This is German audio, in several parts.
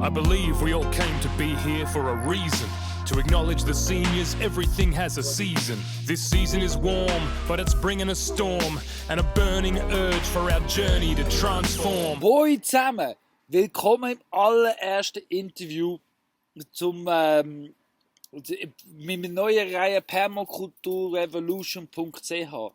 I believe we all came to be here for a reason. To acknowledge the seniors, everything has a season. This season is warm, but it's bringing a storm and a burning urge for our journey to transform. Hoi zusammen, willkommen im allerersten Interview zum mit meiner neuen Reihe permakulturrevolution.ch.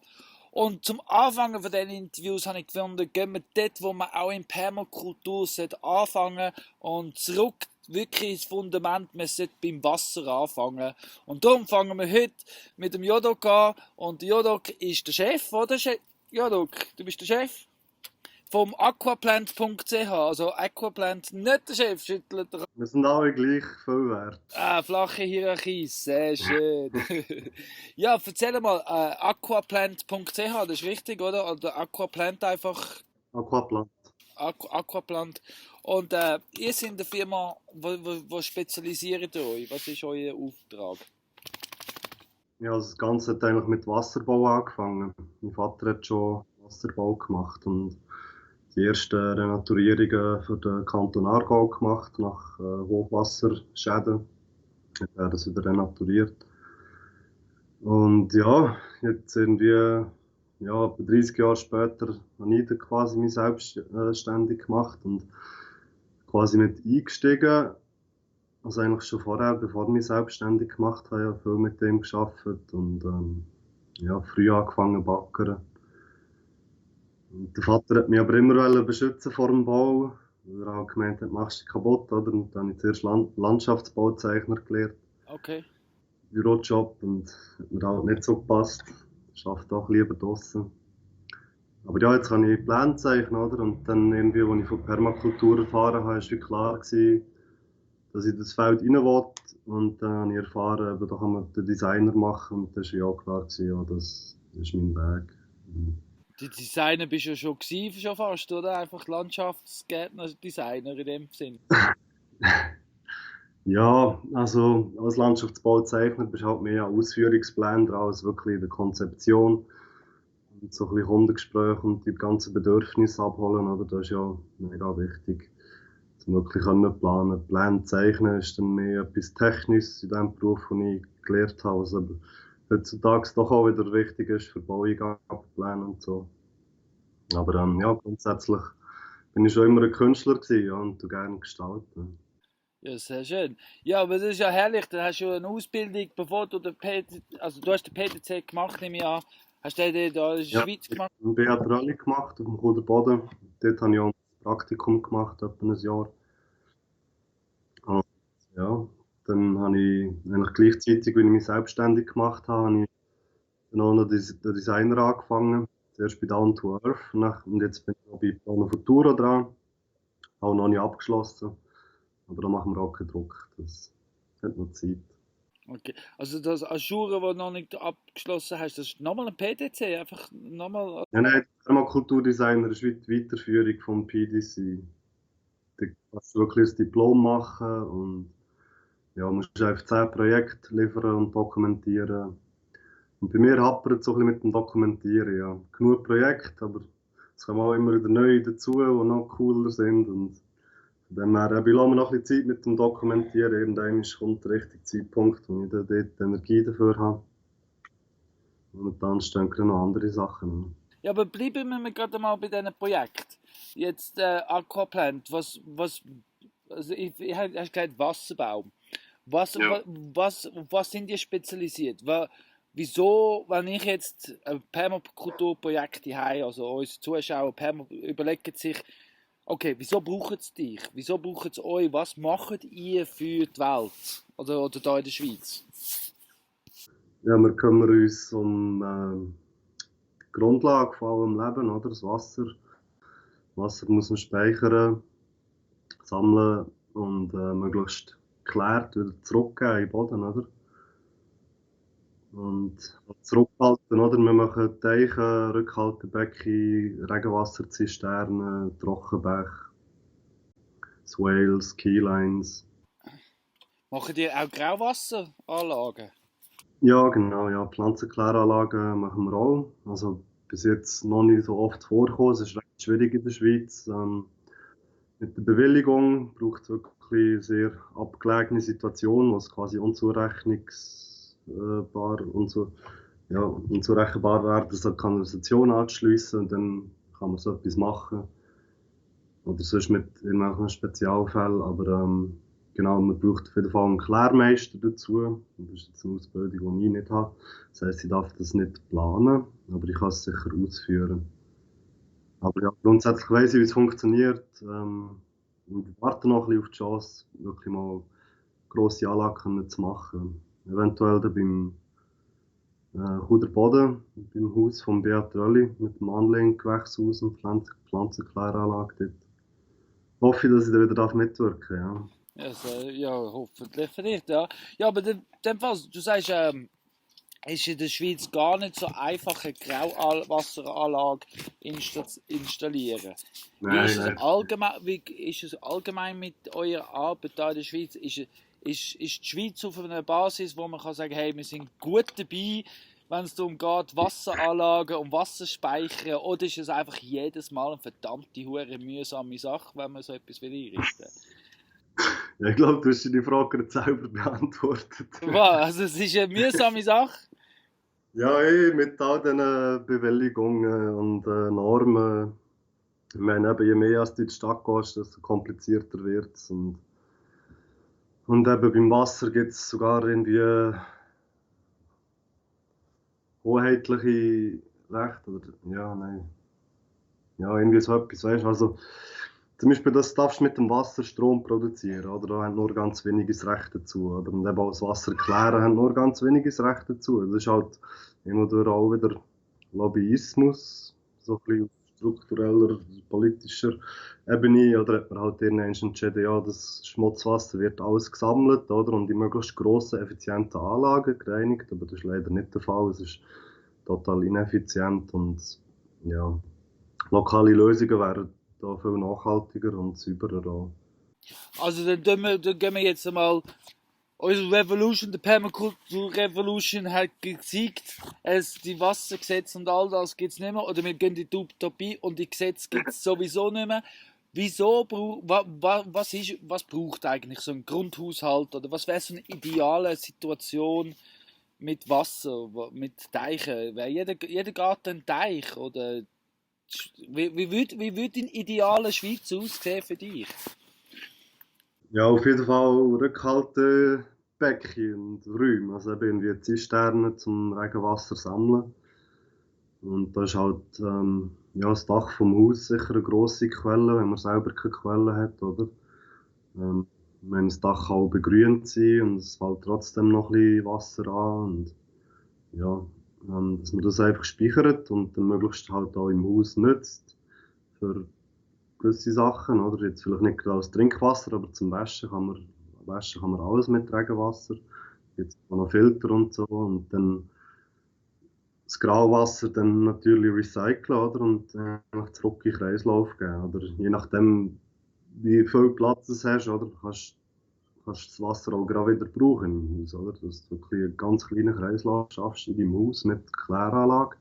Und zum Anfangen von diesen Interviews habe ich gefunden, gehen wir dort, wo man auch in Permakultur anfangen und zurück wirklich ins Fundament, man sollte beim Wasser anfangen. Und darum fangen wir heute mit dem Jodok an. Und Jodok ist der Chef, oder? Jodok, du bist der Chef vom aquaplant.ch. Also Aquaplant, nicht der Chef, schüttelt der. Wir sind alle gleich viel wert. Flache Hierarchie, sehr schön. Ja, erzähl mal, aquaplant.ch, das ist richtig, oder? Oder Aquaplant einfach? Aquaplant. Aquaplant. Und ihr seid eine Firma, wo spezialisiert ihr euch? Was ist euer Auftrag? Ja, also das Ganze hat eigentlich mit Wasserbau angefangen. Mein Vater hat schon Wasserbau gemacht und die ersten Renaturierungen für den Kanton Aargau gemacht, nach Hochwasserschäden. Hat er das wieder renaturiert. Und ja, jetzt irgendwie, ja, 30 Jahre später habe ich dann quasi mich selbstständig gemacht und quasi mit eingestiegen. Also eigentlich schon vorher, bevor ich mich selbstständig gemacht habe, ja viel mit dem gearbeitet und ja, früh angefangen zu backern. Und der Vater hat mich aber immer beschützen vor dem Bau, weil er auch gemeint hat, machst du dich kaputt, oder? Und dann habe ich zuerst Landschaftsbauzeichner gelernt. Okay. Bürojob, und hat mir halt nicht so gepasst. Ich arbeite doch lieber draussen. Aber ja, jetzt kann ich Pläne zeichnen, oder? Und dann irgendwie, als ich von Permakultur erfahren habe, war es klar gewesen, dass ich in das Feld rein will. Und dann habe ich erfahren, da kann man den Designer machen. Und das war ja auch klar gewesen, ja, das ist mein Weg. Die Designer bist du ja schon fast, oder? Einfach Landschaftsgärtner, Designer in dem Sinn. Ja, also als Landschaftsbauzeichner bist du halt mehr an Ausführungsplänen dran, als wirklich in der Konzeption. Und so ein bisschen Kundengespräche und die ganzen Bedürfnisse abholen, oder? Das ist ja mega wichtig, um wirklich planen. Pläne zeichnen ist dann mehr etwas Technisches in dem Beruf, den ich gelernt habe, was aber heutzutage doch auch wieder wichtig ist für Baueingaben, Pläne und so. Aber ja, grundsätzlich bin ich schon immer ein Künstler gewesen, ja, und du gerne gestalten. Ja, sehr schön. Ja, aber das ist ja herrlich. Dann hast du eine Ausbildung, bevor du den also du hast den PTC gemacht, nehme ich an. Hast du den da in der Schweiz gemacht? Ich habe einen Rallye gemacht auf dem Chuder Boden. Dort habe ich auch ein Praktikum gemacht, etwa ein Jahr. Und ja, dann habe ich eigentlich gleichzeitig, als ich mich selbstständig gemacht habe, habe ich dann auch noch den Designer angefangen. Zuerst bei Down to Earth und jetzt bin ich auch bei Plano Futuro dran. Auch noch nicht abgeschlossen. Aber da machen wir auch keinen Druck. Das hat noch Zeit. Okay. Also das Aschure, das du noch nicht abgeschlossen hast, das ist nochmal ein PTC? Einfach nochmal. Nein, Permakulturdesigner ist die Weiterführung vom PDC. Da kannst du wirklich ein Diplom machen und ja, musst einfach 10 Projekte liefern und dokumentieren. Und bei mir hapert es so ein bisschen mit dem Dokumentieren. Ja. Genug Projekte, aber es kommen auch immer wieder neue dazu, die noch cooler sind. Und von dem her, ich lasse mir noch ein bisschen Zeit mit dem Dokumentieren. Irgendwann kommt der richtige Zeitpunkt, wo ich dann dort Energie dafür habe. Und dann stehen noch andere Sachen an. Ja, aber bleiben wir gerade mal bei diesem Projekt. Jetzt Aquaplant, also ich habe gesagt Wasserbau. Was sind die spezialisiert? Wieso, wenn ich jetzt ein Permakulturprojekt habe, also unsere Zuschauer überlegen sich, okay, wieso brauchen sie dich? Wieso brauchen sie euch? Was macht ihr für die Welt? Oder da in der Schweiz? Ja, wir kümmern uns um die Grundlage von allem Leben, oder? Das Wasser. Wasser muss man speichern, sammeln und möglichst geklärt wieder zurückgeben in den Boden, oder? Und zurückhalten, oder? Wir machen Teiche, Rückhaltebecken, Regenwasserzisternen, Trockenbäche, Swales, Keylines. Machen ihr auch Grauwasseranlagen? Ja, genau, ja. Pflanzenkläranlagen machen wir auch. Also bis jetzt noch nicht so oft vorgekommen. Es ist recht schwierig in der Schweiz. Mit der Bewilligung braucht es wirklich eine sehr abgelegene Situation, wo es quasi unzurechenbar wäre, so eine Kanalisation anzuschliessen und dann kann man so etwas machen. Oder sonst mit irgendwelchen Spezialfällen, aber genau, man braucht auf jeden Fall einen Klärmeister dazu. Das ist jetzt eine Ausbildung, die ich nicht habe. Das heisst, ich darf das nicht planen, aber ich kann es sicher ausführen. Aber ja, grundsätzlich weiss ich, wie es funktioniert. Und warte noch ein bisschen auf die Chance, wirklich mal grosse Anlagen zu machen. Eventuell dann beim Chuder Boden, beim Haus von Beat Rölli mit dem Anlehngewächshaus und Pflanzenkläranlage dort. Hoffe ich, dass ich da wieder mitwirken darf, ja. Also, ja, hoffentlich vielleicht, ja. Ja, aber dem Fall, du sagst, ist in der Schweiz gar nicht so einfach, eine Grauwasseranlage installieren. Nein, Wie ist es allgemein mit eurer Arbeit hier in der Schweiz? Ist die Schweiz auf einer Basis, wo man kann sagen, hey, wir sind gut dabei, wenn es darum geht, Wasseranlagen und Wasserspeicher, oder ist es einfach jedes Mal eine verdammte, hure mühsame Sache, wenn man so etwas einrichten will? Ja, ich glaube, du hast die Frage gerade selber beantwortet. Was? Also es ist eine mühsame Sache? Ja, mit all diesen Bewilligungen und Normen. Ich meine, eben, je mehr als du in die Stadt gehst, desto komplizierter wird es. Und eben beim Wasser gibt es sogar irgendwie hoheitliche Rechte. Oder, ja, nein. Ja, irgendwie so etwas, weißt du. Also, zum Beispiel, das darfst du mit dem Wasser Strom produzieren, oder? Da haben nur ganz wenige das Recht dazu. Oder? Und eben auch das Wasser klären haben nur ganz wenige das Recht dazu. Das ist halt immer durch auch wieder Lobbyismus, so ein bisschen auf struktureller, politischer Ebene. Oder hat man halt irgendwann entschieden, ja, das Schmutzwasser wird alles gesammelt, oder? Und in möglichst grossen, effizienten Anlagen gereinigt. Aber das ist leider nicht der Fall. Es ist total ineffizient und ja, lokale Lösungen wären da viel nachhaltiger und sauberer auch. Also dann gehen wir jetzt einmal, unsere Revolution, die Permaculture Revolution hat gesiegt, die Wassergesetze und all das gibt es nicht mehr, oder wir gehen in die Utopie und die Gesetze gibt es sowieso nicht mehr. Wieso, was braucht eigentlich so ein Grundhaushalt, oder was wäre so eine ideale Situation mit Wasser, mit Teichen? Wäre jeder Garten ein Teich, oder wie würde ein idealer Schweiz aussehen für dich? Ja, auf jeden Fall Rückhaltebecken und Räume, also eben wie Zisternen zum Regenwasser sammeln. Und da ist halt ja, das Dach vom Haus sicher eine grosse Quelle, wenn man selber keine Quelle hat, oder? Wenn das Dach auch begrünt sein und es fällt trotzdem noch ein bisschen Wasser an und ja, dass man das einfach speichert und dann möglichst halt auch im Haus nützt für gewisse Sachen, oder? Jetzt vielleicht nicht gerade als Trinkwasser, aber zum Waschen kann man alles mit Regenwasser. Jetzt auch noch Filter und so und dann das Grauwasser dann natürlich recyceln, oder? Und einfach zurück in den Kreislauf geben, oder? Je nachdem, wie viel Platz du hast, oder? Kannst das Wasser auch gerade wieder brauchen im Haus, oder? Dass du einen ganz kleinen Kreislauf schaffst in deinem Haus mit Kläranlage.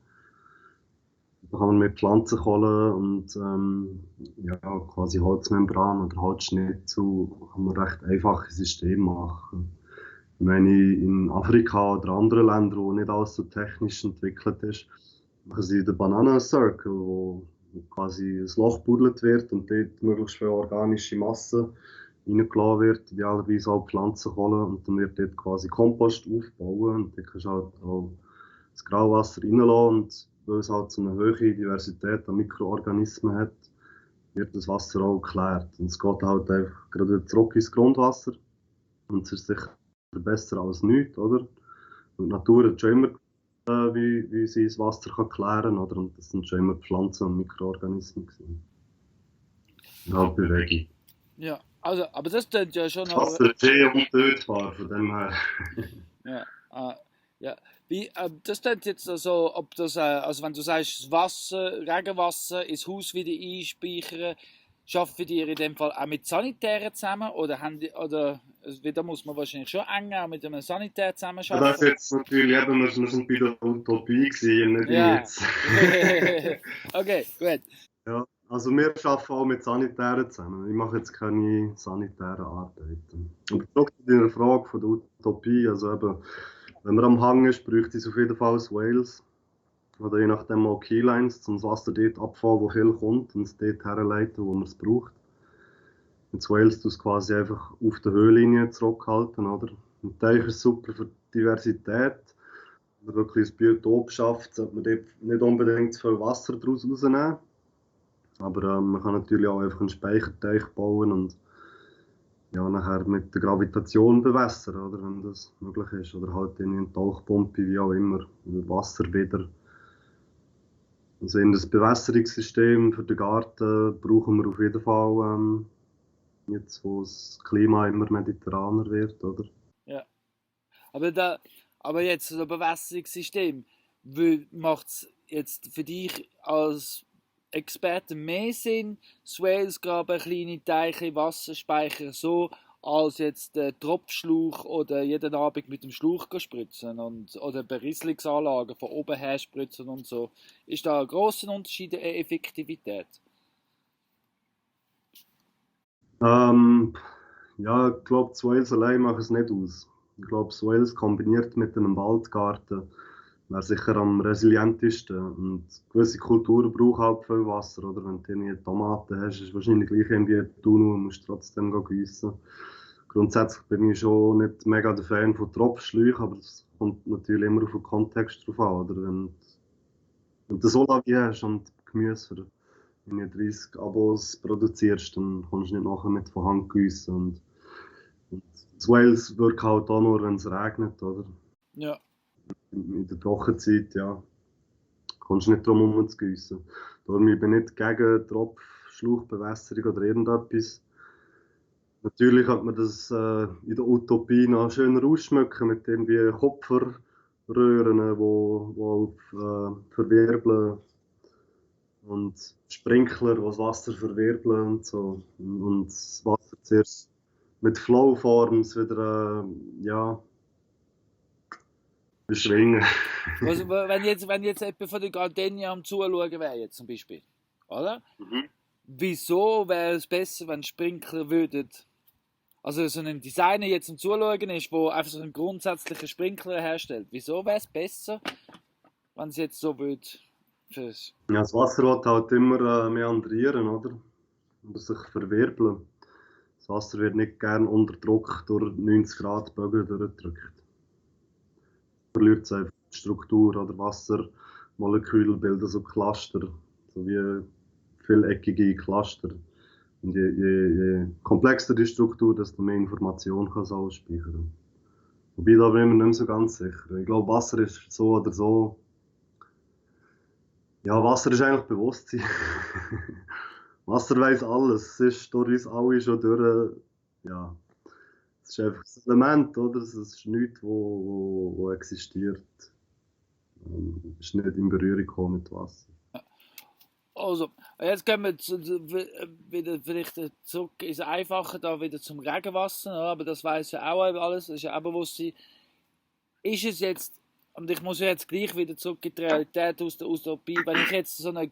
Da kann man mit Pflanzenkohle und ja, quasi Holzmembran oder Holzschnitzel kann man recht einfache Systeme machen. Ich meine, in Afrika oder anderen Ländern, wo nicht alles so technisch entwickelt ist, machen sie den Banana Circle, wo quasi ein Loch buddelt wird und dort möglichst viel organische Masse reingelassen wird, idealerweise auch Pflanzenkohle, und dann wird dort quasi Kompost aufbauen und dann kannst du halt auch das Grauwasser reinlassen und weil es halt so eine hohe Diversität an Mikroorganismen hat, wird das Wasser auch geklärt. Und es geht halt einfach gerade zurück ins Grundwasser und es ist sicher besser als nichts, oder? Und die Natur hat schon immer wie sie das Wasser kann klären, oder? Und das sind schon immer Pflanzen und Mikroorganismen gewesen. Und halt Bewegung. Ja, also, aber das klingt ja schon noch... Wasser ist untötbar, von dem her. Ja, ja. Das klingt jetzt also, ob das, also wenn du sagst, das Wasser, Regenwasser ins Haus wieder einspeichern, schaffen die in dem Fall auch mit Sanitären zusammen, oder da muss man wahrscheinlich schon eng auch mit einem Sanitär zusammen arbeiten? Ja, das ist jetzt natürlich eben, wir sind bei der Utopie gewesen, nicht ja. jetzt. Okay, gut. Ja, Also wir arbeiten auch mit Sanitären zusammen. Ich mache jetzt keine sanitären Arbeiten. Aber zurück zu deiner Frage von der Utopie. Also eben, wenn man am Hang ist, bräuchte es auf jeden Fall das Wales. Oder je nachdem auch Keylines, um das Wasser dort abzufangen, wo viel kommt und es dort herleiten, wo man es braucht. Und das Wales tut es quasi einfach auf der Höhenlinie zurückhalten, oder? Und der ist super für die Diversität. Wenn man wirklich ein Biotop schafft, sollte man dort nicht unbedingt zu viel Wasser daraus rausnehmen. Aber man kann natürlich auch einfach einen Speicherteich bauen und ja, nachher mit der Gravitation bewässern, oder, wenn das möglich ist. Oder halt in eine Tauchpumpe, wie auch immer, über Wasser wieder. Also in das Bewässerungssystem für den Garten brauchen wir auf jeden Fall, jetzt wo das Klima immer mediterraner wird, oder? Ja. Aber jetzt so ein Bewässerungssystem, macht es jetzt für dich als Experte mehr Sinn, Swales graben, kleine Teiche, Wasserspeicher, so, als jetzt den Tropfschlauch oder jeden Abend mit dem Schlauch spritzen oder Berieselungsanlagen von oben her spritzen und so. Ist da ein grosser Unterschied in der Effektivität? Ja, ich glaube, das Wales allein macht es nicht aus. Ich glaube, das Wales kombiniert mit einem Waldgarten wäre sicher am resilientesten. Und gewisse Kulturen brauchen halt viel Wasser, oder? Wenn du irgendwie Tomaten hast, ist es wahrscheinlich gleich irgendwie ein Tunnel und musst trotzdem gießen. Grundsätzlich bin ich schon nicht mega der Fan von Tropfschläuchen, aber es kommt natürlich immer auf den Kontext drauf an, oder? Wenn du Solavi hast und Gemüse für wenn du 30 Abos produzierst, dann kommst du nicht nachher mit von Hand gießen. Und das Wales wirkt halt auch nur, wenn es regnet, oder? Ja. In der Trockenzeit, ja, kommst du nicht drum herum zu gießen. Darum ich bin ich nicht gegen Tropfschlauchbewässerung oder irgendetwas. Natürlich könnte man das in der Utopie noch schöner ausschmücken mit irgendwie Kupferröhren, wo verwirbeln und Sprinkler, die das Wasser verwirbeln und so. Und das Wasser zuerst mit Flowforms wieder, ja, beschwingen. Also, wenn jetzt jemand von den Gardenia am Zuschauen wäre, jetzt zum Beispiel, oder? Wieso wäre es besser, wenn Sprinkler würden, also so ein Designer jetzt am Zuschauen ist, der einfach so einen grundsätzlichen Sprinkler herstellt, wieso wäre es besser, wenn es jetzt so würde? Ja, das Wasser wird halt immer meandrieren, oder? Oder sich verwirbeln. Das Wasser wird nicht gern unter Druck durch 90 Grad Bögen durchgedrückt. Verliert es einfach die Struktur, oder Wassermoleküle bilden so Cluster, so wie vieleckige Cluster. Und je komplexer die Struktur, desto mehr Information kann es ausspeichern. Wobei, da bin ich mir nicht mehr so ganz sicher. Ich glaube, Wasser ist so oder so. Ja, Wasser ist eigentlich Bewusstsein. Wasser weiss alles. Es ist durch uns alle schon durch. Ja, es ist einfach ein Element, oder? Es ist nichts, wo existiert. Es ist nicht in Berührung gekommen mit Wasser. Also, jetzt gehen wir wieder vielleicht zurück ins Einfache, da wieder zum Regenwasser, aber das weiß ja auch alles, das ist ja auch Bewusstsein. Ist es jetzt, und ich muss ja jetzt gleich wieder zurück in die Realität aus der Utopie, wenn ich jetzt so eine,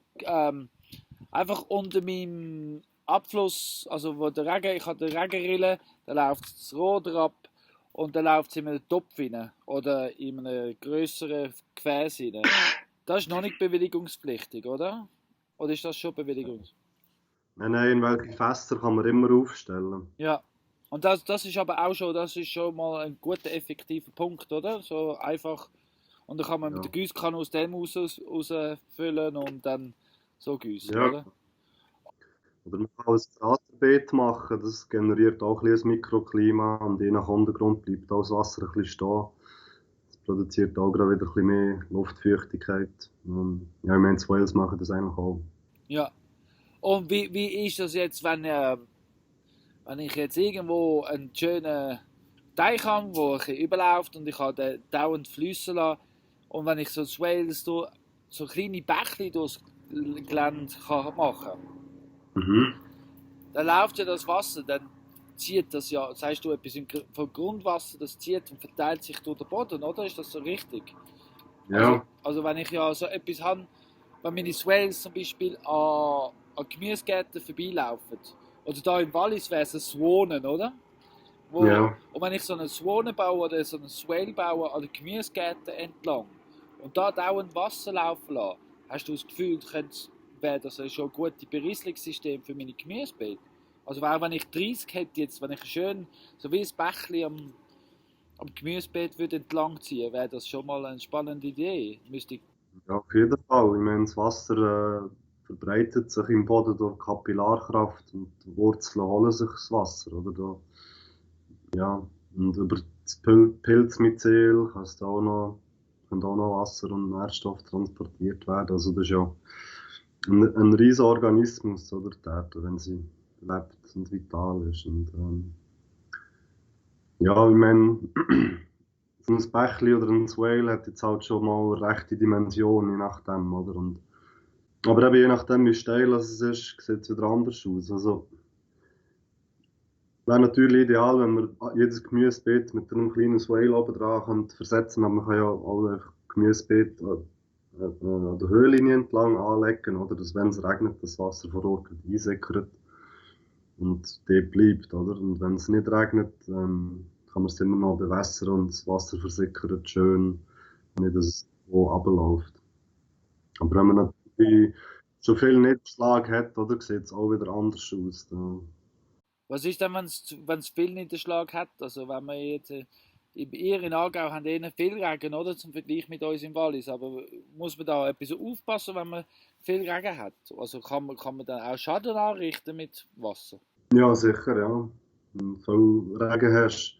einfach unter meinem Abfluss, also wo der Regen, ich habe den Regenrille, da läuft das Rohr ab und dann läuft es in einen Topf rein oder in einem grösseren Gefäß rein. Das ist noch nicht bewilligungspflichtig, oder? Oder ist das schon Bewilligung? Nein, in welche Fässer kann man immer aufstellen. Ja. Und das ist aber auch schon, das ist schon mal ein guter, effektiver Punkt, oder? So einfach. Und dann kann man mit der Gießkanne aus dem rausfüllen und dann so gießen, oder? Oder man kann ein Drahtbeet machen, das generiert auch ein bisschen Mikroklima und je nach Untergrund bleibt auch das Wasser ein bisschen stehen. Das produziert auch gerade wieder ein bisschen mehr Luftfeuchtigkeit. Ja, ich meine, die Wales machen das eigentlich auch. Ja. Und wie ist das jetzt, wenn ich jetzt irgendwo einen schönen Teich habe, der ein bisschen überläuft und ich habe den dauernd fließen lassen und wenn ich so Swales so kleine Bächli durchs Gelände machen kann, dann läuft ja das Wasser, dann zieht das ja, sagst du etwas vom Grundwasser, das zieht und verteilt sich durch den Boden, oder? Ist das so richtig? Ja. Also wenn ich ja so etwas habe, wenn meine Swales zum Beispiel an an Gemüsegärten vorbeilaufen, oder da im Wallis wäre es ein Swanen, oder? Ja, Und wenn ich so einen Swanen baue oder so einen Swale baue an den Gemüsegärten entlang und da dauernd Wasser laufen lasse, hast du das Gefühl, wäre das schon ein gutes Berieselungssystem für meine Gemüsebeete? Also auch wenn ich 30 hätte jetzt, wenn ich schön, so wie ein Bächli am Gemüsebeet würde entlang ziehen, wäre das schon mal eine spannende Idee. ja, auf jeden Fall. Ich meine, das Wasser verbreitet sich im Boden durch Kapillarkraft und die Wurzeln holen sich das Wasser. Oder? Ja, und über das Pilzmyzel können auch noch Wasser und Nährstoffe transportiert werden. Also das ist ja ein riesiger Organismus, oder, die Erde, wenn sie lebt und vital ist. Und, ja, ich meine, so ein Bächli oder ein Swale hat jetzt halt schon mal eine rechte Dimension, je nachdem, oder? Aber eben je nachdem, wie steil es ist, sieht es wieder anders aus. Also, wäre natürlich ideal, wenn man jedes Gemüsebeet mit einem kleinen Swale oben dran könnte versetzen, aber man kann ja auch einfach Gemüsebeet an der Höhenlinie entlang anlegen, oder? Dass, wenn es regnet, das Wasser vor Ort einsickert und dort bleibt, oder? Und wenn es nicht regnet, kann man es immer noch bewässern und das Wasser versickert schön, nicht dass es wo runterläuft. Aber wenn man natürlich so viel Niederschlag hat, oder, sieht es auch wieder anders aus. Da. Was ist denn, wenn es viel Niederschlag hat? Also wenn wir jetzt, ihr in Aargau habt eher viel Regen, oder? Zum Vergleich mit uns im Wallis. Aber muss man da etwas aufpassen, wenn man viel Regen hat? Also kann man dann auch Schaden anrichten mit Wasser? Ja, sicher, ja. Wenn du viel Regen hast,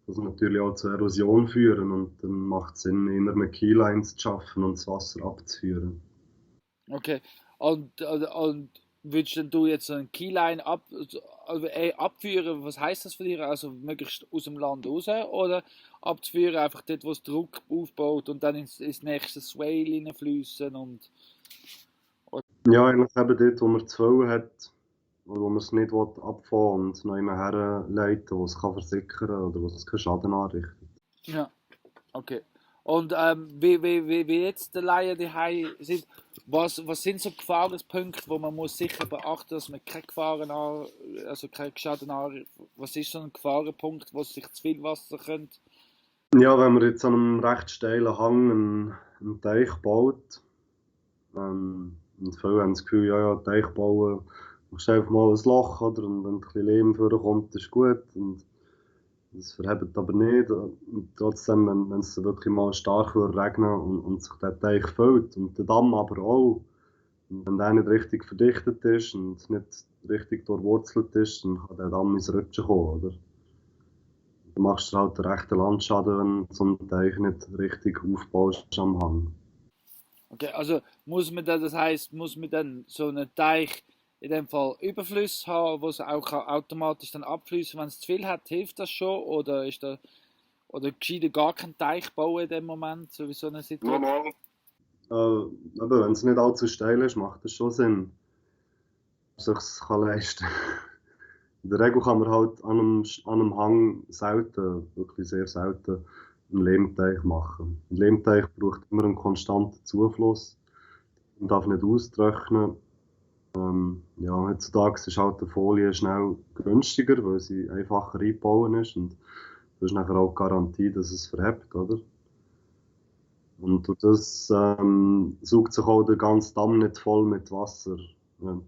das natürlich auch zur Erosion führen und dann macht es Sinn, eher mit Keylines zu schaffen und das Wasser abzuführen. Okay. Und würdest denn du jetzt so ein Keyline abführen? Was heißt das für dich? Also möglichst aus dem Land raus oder abzuführen, einfach dort, wo es Druck aufbaut und dann ins nächste Swale hineinfließen und Ja, eigentlich eben dort, wo man zu viel hat, oder wo man es nicht abfahren und noch immer herleiten, wo es kann versickern oder wo es keinen Schaden anrichtet. ja, okay. Und wie jetzt die Laien die sind, was sind so Gefahrenspunkte, wo man muss sicher beachten, dass man keine also keinen Schaden an, was ist so ein Gefahrenpunkt, wo sich zu viel Wasser könnte? Ja, wenn man jetzt an einem recht steilen Hang einen Teich baut, und viele haben das Gefühl, ja, ja, Teich bauen, machst einfach mal ein Loch, oder? Und wenn ein bisschen Lehm vorkommt, ist gut. Und das verhebt aber nicht. Und trotzdem, wenn es wirklich mal stark wird regnen und sich der Teich füllt und der Damm aber auch, und wenn der nicht richtig verdichtet ist und nicht richtig durchwurzelt ist, dann kann der Damm ins Rutschen kommen, oder? Du machst halt einen rechten Landschaden, wenn du so einen Teich nicht richtig aufbaust am Hang. Okay, also das heißt, muss man dann so einen Teich in dem Fall Überfluss haben, wo es auch automatisch dann abfließen, wenn es zu viel hat, hilft das schon oder gescheiter gar keinen Teich bauen in dem Moment, so wie so eine Situation? Aber wenn es nicht allzu steil ist, macht es schon Sinn, dass man es leisten kann. In der Regel kann man halt an einem Hang selten, wirklich sehr selten, einen Lehmteich machen. Ein Lehmteich braucht immer einen konstanten Zufluss und darf nicht austrocknen. Ja, heutzutage ist halt die Folie schnell günstiger, weil sie einfacher einbauen ist und du hast nachher auch die Garantie, dass es verhebt, oder? Und durch das saugt sich auch der ganze Damm nicht voll mit Wasser. Ja,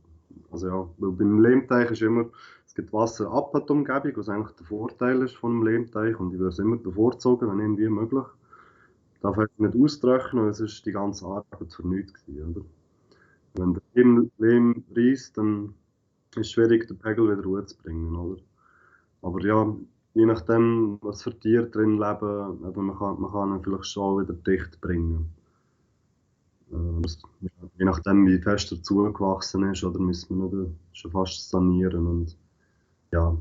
also ja, weil beim Lehmteich ist immer, es gibt Wasser ab an die Umgebung, was eigentlich der Vorteil ist von einem Lehmteich und ich würde es immer bevorzugen, wenn irgendwie möglich. Darf halt nicht austrocknen, weil es ist die ganze Arbeit für nichts gewesen, oder? Wenn der Lehm reißt, dann ist es schwierig, den Pegel wieder hochzubringen, oder? Aber ja, je nachdem, was für Tiere drin leben, aber man kann ihn vielleicht schon wieder dicht bringen. Ja, je nachdem, wie fest er zugewachsen ist, oder müssen wir ihn schon fast sanieren. Und ja,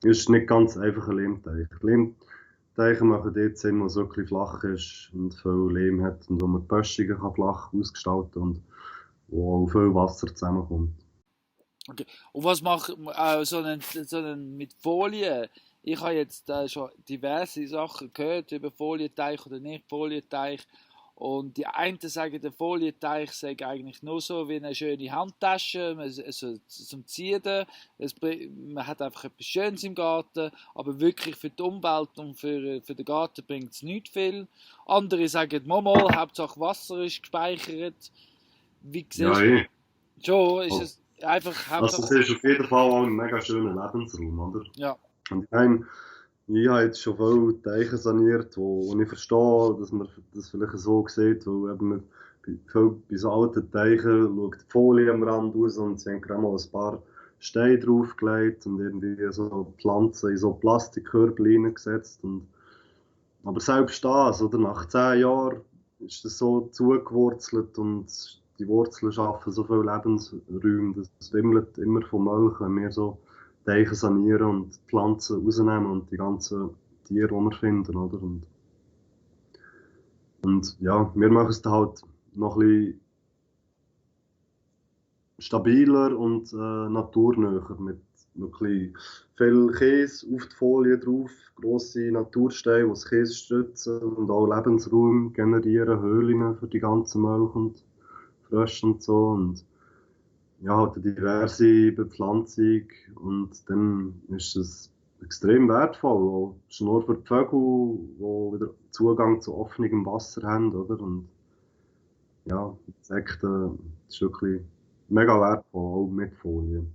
ist nicht ganz einfach ein Lehmteich. Lehmteiche machen dort Sinn, wo es wirklich flach ist und viel Lehm hat und wo man die Böschungen flach ausgestalten kann und wo auch viel Wasser zusammenkommt. Okay. Und was macht so einen mit Folie? Ich habe jetzt schon diverse Sachen gehört über Folienteich oder nicht Folienteich. Und die einen sagen, der Folienteich sei eigentlich nur so wie eine schöne Handtasche, also zum Ziehen. Man hat einfach etwas Schönes im Garten, aber wirklich für die Umwelt und für den Garten bringt es nicht viel. Andere sagen, mal, Hauptsache Wasser ist gespeichert. Wie Ja, siehst du? Schon ist es einfach Also, es ist auf jeden Fall auch ein mega schöner Lebensraum, oder? Ja. Und ich meine, ich habe jetzt schon viele Teiche saniert, wo ich verstehe, dass man das vielleicht so sieht, weil eben bei so alten Teichen schaut die Folie am Rand aus und sie haben gerade mal ein paar Steine draufgelegt und irgendwie so Pflanzen in so Plastikkörbchen reingesetzt. Aber selbst das, oder, nach 10 Jahren ist das so zugewurzelt und die Wurzeln schaffen so viele Lebensräume, das wimmelt immer von Molchen, wenn wir so Teiche sanieren und Pflanzen rausnehmen und die ganzen Tiere, die wir finden, oder? Und ja, wir machen es dann halt noch ein bisschen stabiler und naturnäher mit wirklich viel Käse auf die Folie drauf, grosse Natursteine, die das Käse stützen und auch Lebensraum generieren, Höhlen für die ganzen Molche und Frösche und so. Und ja, halt eine diverse Bepflanzung und dann ist es extrem wertvoll, auch schon nur für die Vögel, die wieder Zugang zu offenem Wasser haben, oder? Und ja, Insekten, das ist wirklich mega wertvoll, auch mit Folie.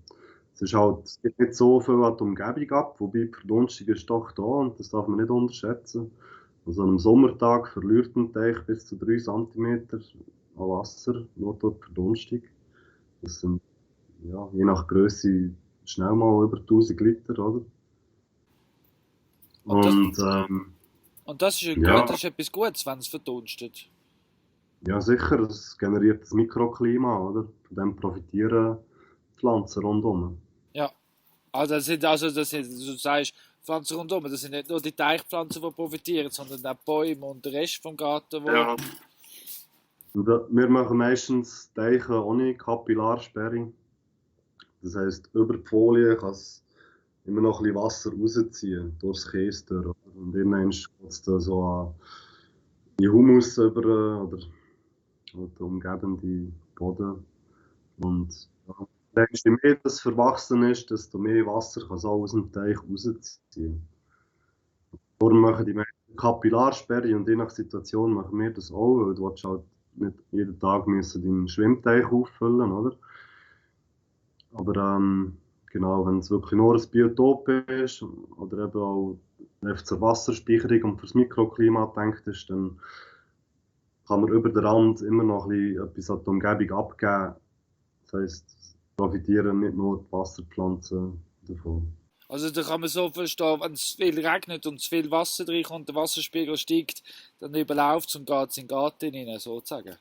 Es gibt nicht so viel an die Umgebung ab, wobei die Verdunstung ist doch da und das darf man nicht unterschätzen. Also an einem Sommertag verliert ein Teich bis zu 3 Zentimeter an Wasser, nur durch die Verdunstung. Das sind, ja, je nach Größe schnell mal über 1000 Liter, oder? Und das ist, ja, das ist etwas Gutes, wenn es verdunstet. ja, sicher, es generiert das Mikroklima, oder? Von dem profitieren Pflanzen rundum. Ja. Das sind, du sagst, Pflanzen rundum, das sind nicht nur die Teichpflanzen, die profitieren, sondern auch Bäume und der Rest vom Garten, wo... Ja. Und wir machen meistens Teiche ohne Kapillarsperre. Das heisst, über die Folie kann es immer noch ein bisschen Wasser rausziehen, durchs Käse durch. Oder? Und irgendwann geht es da so an die Humus über oder der umgebende Boden. Und ja, je mehr das verwachsen ist, desto mehr Wasser kann es auch aus dem Teich rausziehen. Darum machen die meisten Kapillarsperre und je nach Situation machen wir das auch, weil du willst halt nicht jeden Tag müssen deinen Schwimmteich auffüllen, oder? Aber genau, wenn es wirklich nur ein Biotop ist oder eben auch einfach zur Wasserspeicherung und fürs Mikroklima gedacht ist, dann kann man über den Rand immer noch ein bisschen etwas an die Umgebung abgeben. Das heisst, profitieren nicht nur die Wasserpflanzen davon. Also da kann man so verstehen, wenn es viel regnet und zu viel Wasser drin kommt, der Wasserspiegel steigt, dann überläuft es und geht es in den Garten hinein, sozusagen.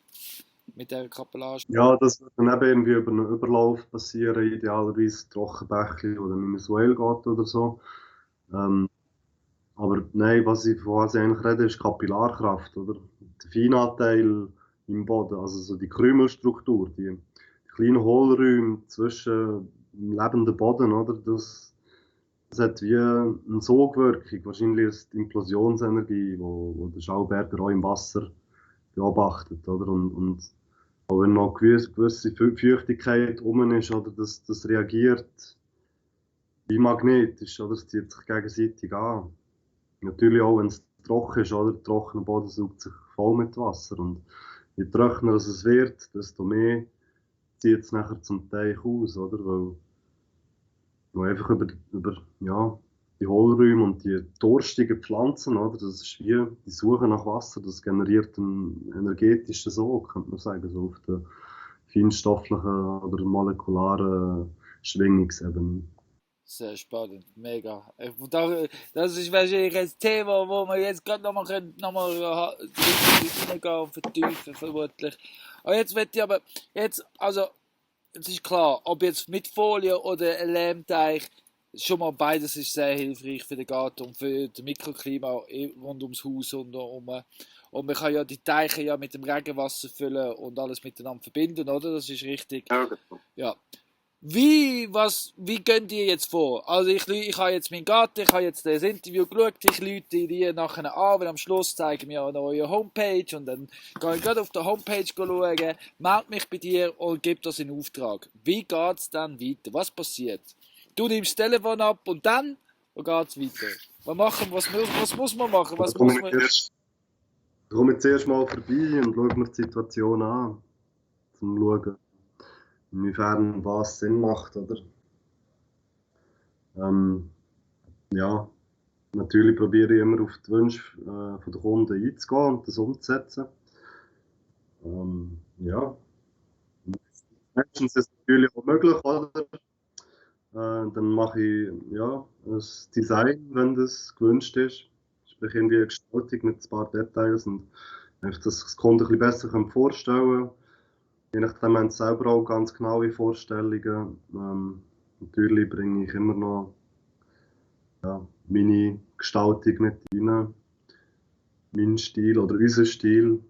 Mit der Kapillarspur. Ja, das wird dann eben irgendwie über einen Überlauf passieren, idealerweise Trockenbächli oder in ein Swale geht oder so. Aber nein, von was ich eigentlich rede, ist Kapillarkraft, oder? Der Feinanteil im Boden, also so die Krümelstruktur, die kleinen Hohlräume zwischen dem lebenden Boden, oder? Das hat wie eine Sogwirkung. Wahrscheinlich ist die Implosionsenergie, wo der Schauberger auch im Wasser beobachtet, oder? Und auch wenn noch gewisse Feuchtigkeit rum ist, oder? Das reagiert wie magnetisch, oder? Es zieht sich gegenseitig an. Natürlich auch, wenn es trocken ist, oder? Der trockene Boden saugt sich voll mit Wasser. Und je trockener es wird, desto mehr zieht es nachher zum Teich aus, oder? Weil einfach über ja, die Hohlräume und die durstigen Pflanzen, oder? Das ist wie die Suche nach Wasser, das generiert einen energetischen Sog, könnte man sagen, so auf der feinstofflichen oder molekularen Schwingungsebene. Sehr spannend, mega. Das ist wahrscheinlich ein Thema, wo wir jetzt gerade nochmal reingehen und vertiefen, vermutlich. Aber jetzt wird ich aber, also, es ist klar, ob jetzt mit Folie oder ein Lehmteich, schon mal beides ist sehr hilfreich für den Garten und für das Mikroklima rund ums Haus und man kann ja die Teiche ja mit dem Regenwasser füllen und alles miteinander verbinden, oder? Das ist richtig. Ja, genau. Ja. Wie gehen die jetzt vor? Also ich habe jetzt meinen Garten, ich habe jetzt das Interview geschaut, ich rufe die nachher an, weil am Schluss zeigen wir eine neue Homepage und dann gehe ich gerade auf der Homepage schauen, melde mich bei dir und gebe das in Auftrag. Wie geht es dann weiter? Was passiert? Du nimmst das Telefon ab und dann geht es weiter. Was muss man machen? Was muss man... Ich komme jetzt erst mal vorbei und schaue mir die Situation an, um zu schauen, inwiefern was Sinn macht, oder? Ja, natürlich probiere ich immer auf die Wünsche von der Kunden einzugehen und das umzusetzen. Ja, meistens ist es natürlich auch möglich, oder? Dann mache ich ja, ein Design, wenn das gewünscht ist. Sprich irgendwie eine Gestaltung mit ein paar Details und einfach, dass sich das Kunden ein bisschen besser vorstellen kann. Je nachdem haben sie selber auch ganz genaue Vorstellungen. Natürlich bringe ich immer noch ja, meine Gestaltung mit rein, meinen Stil oder unseren Stil.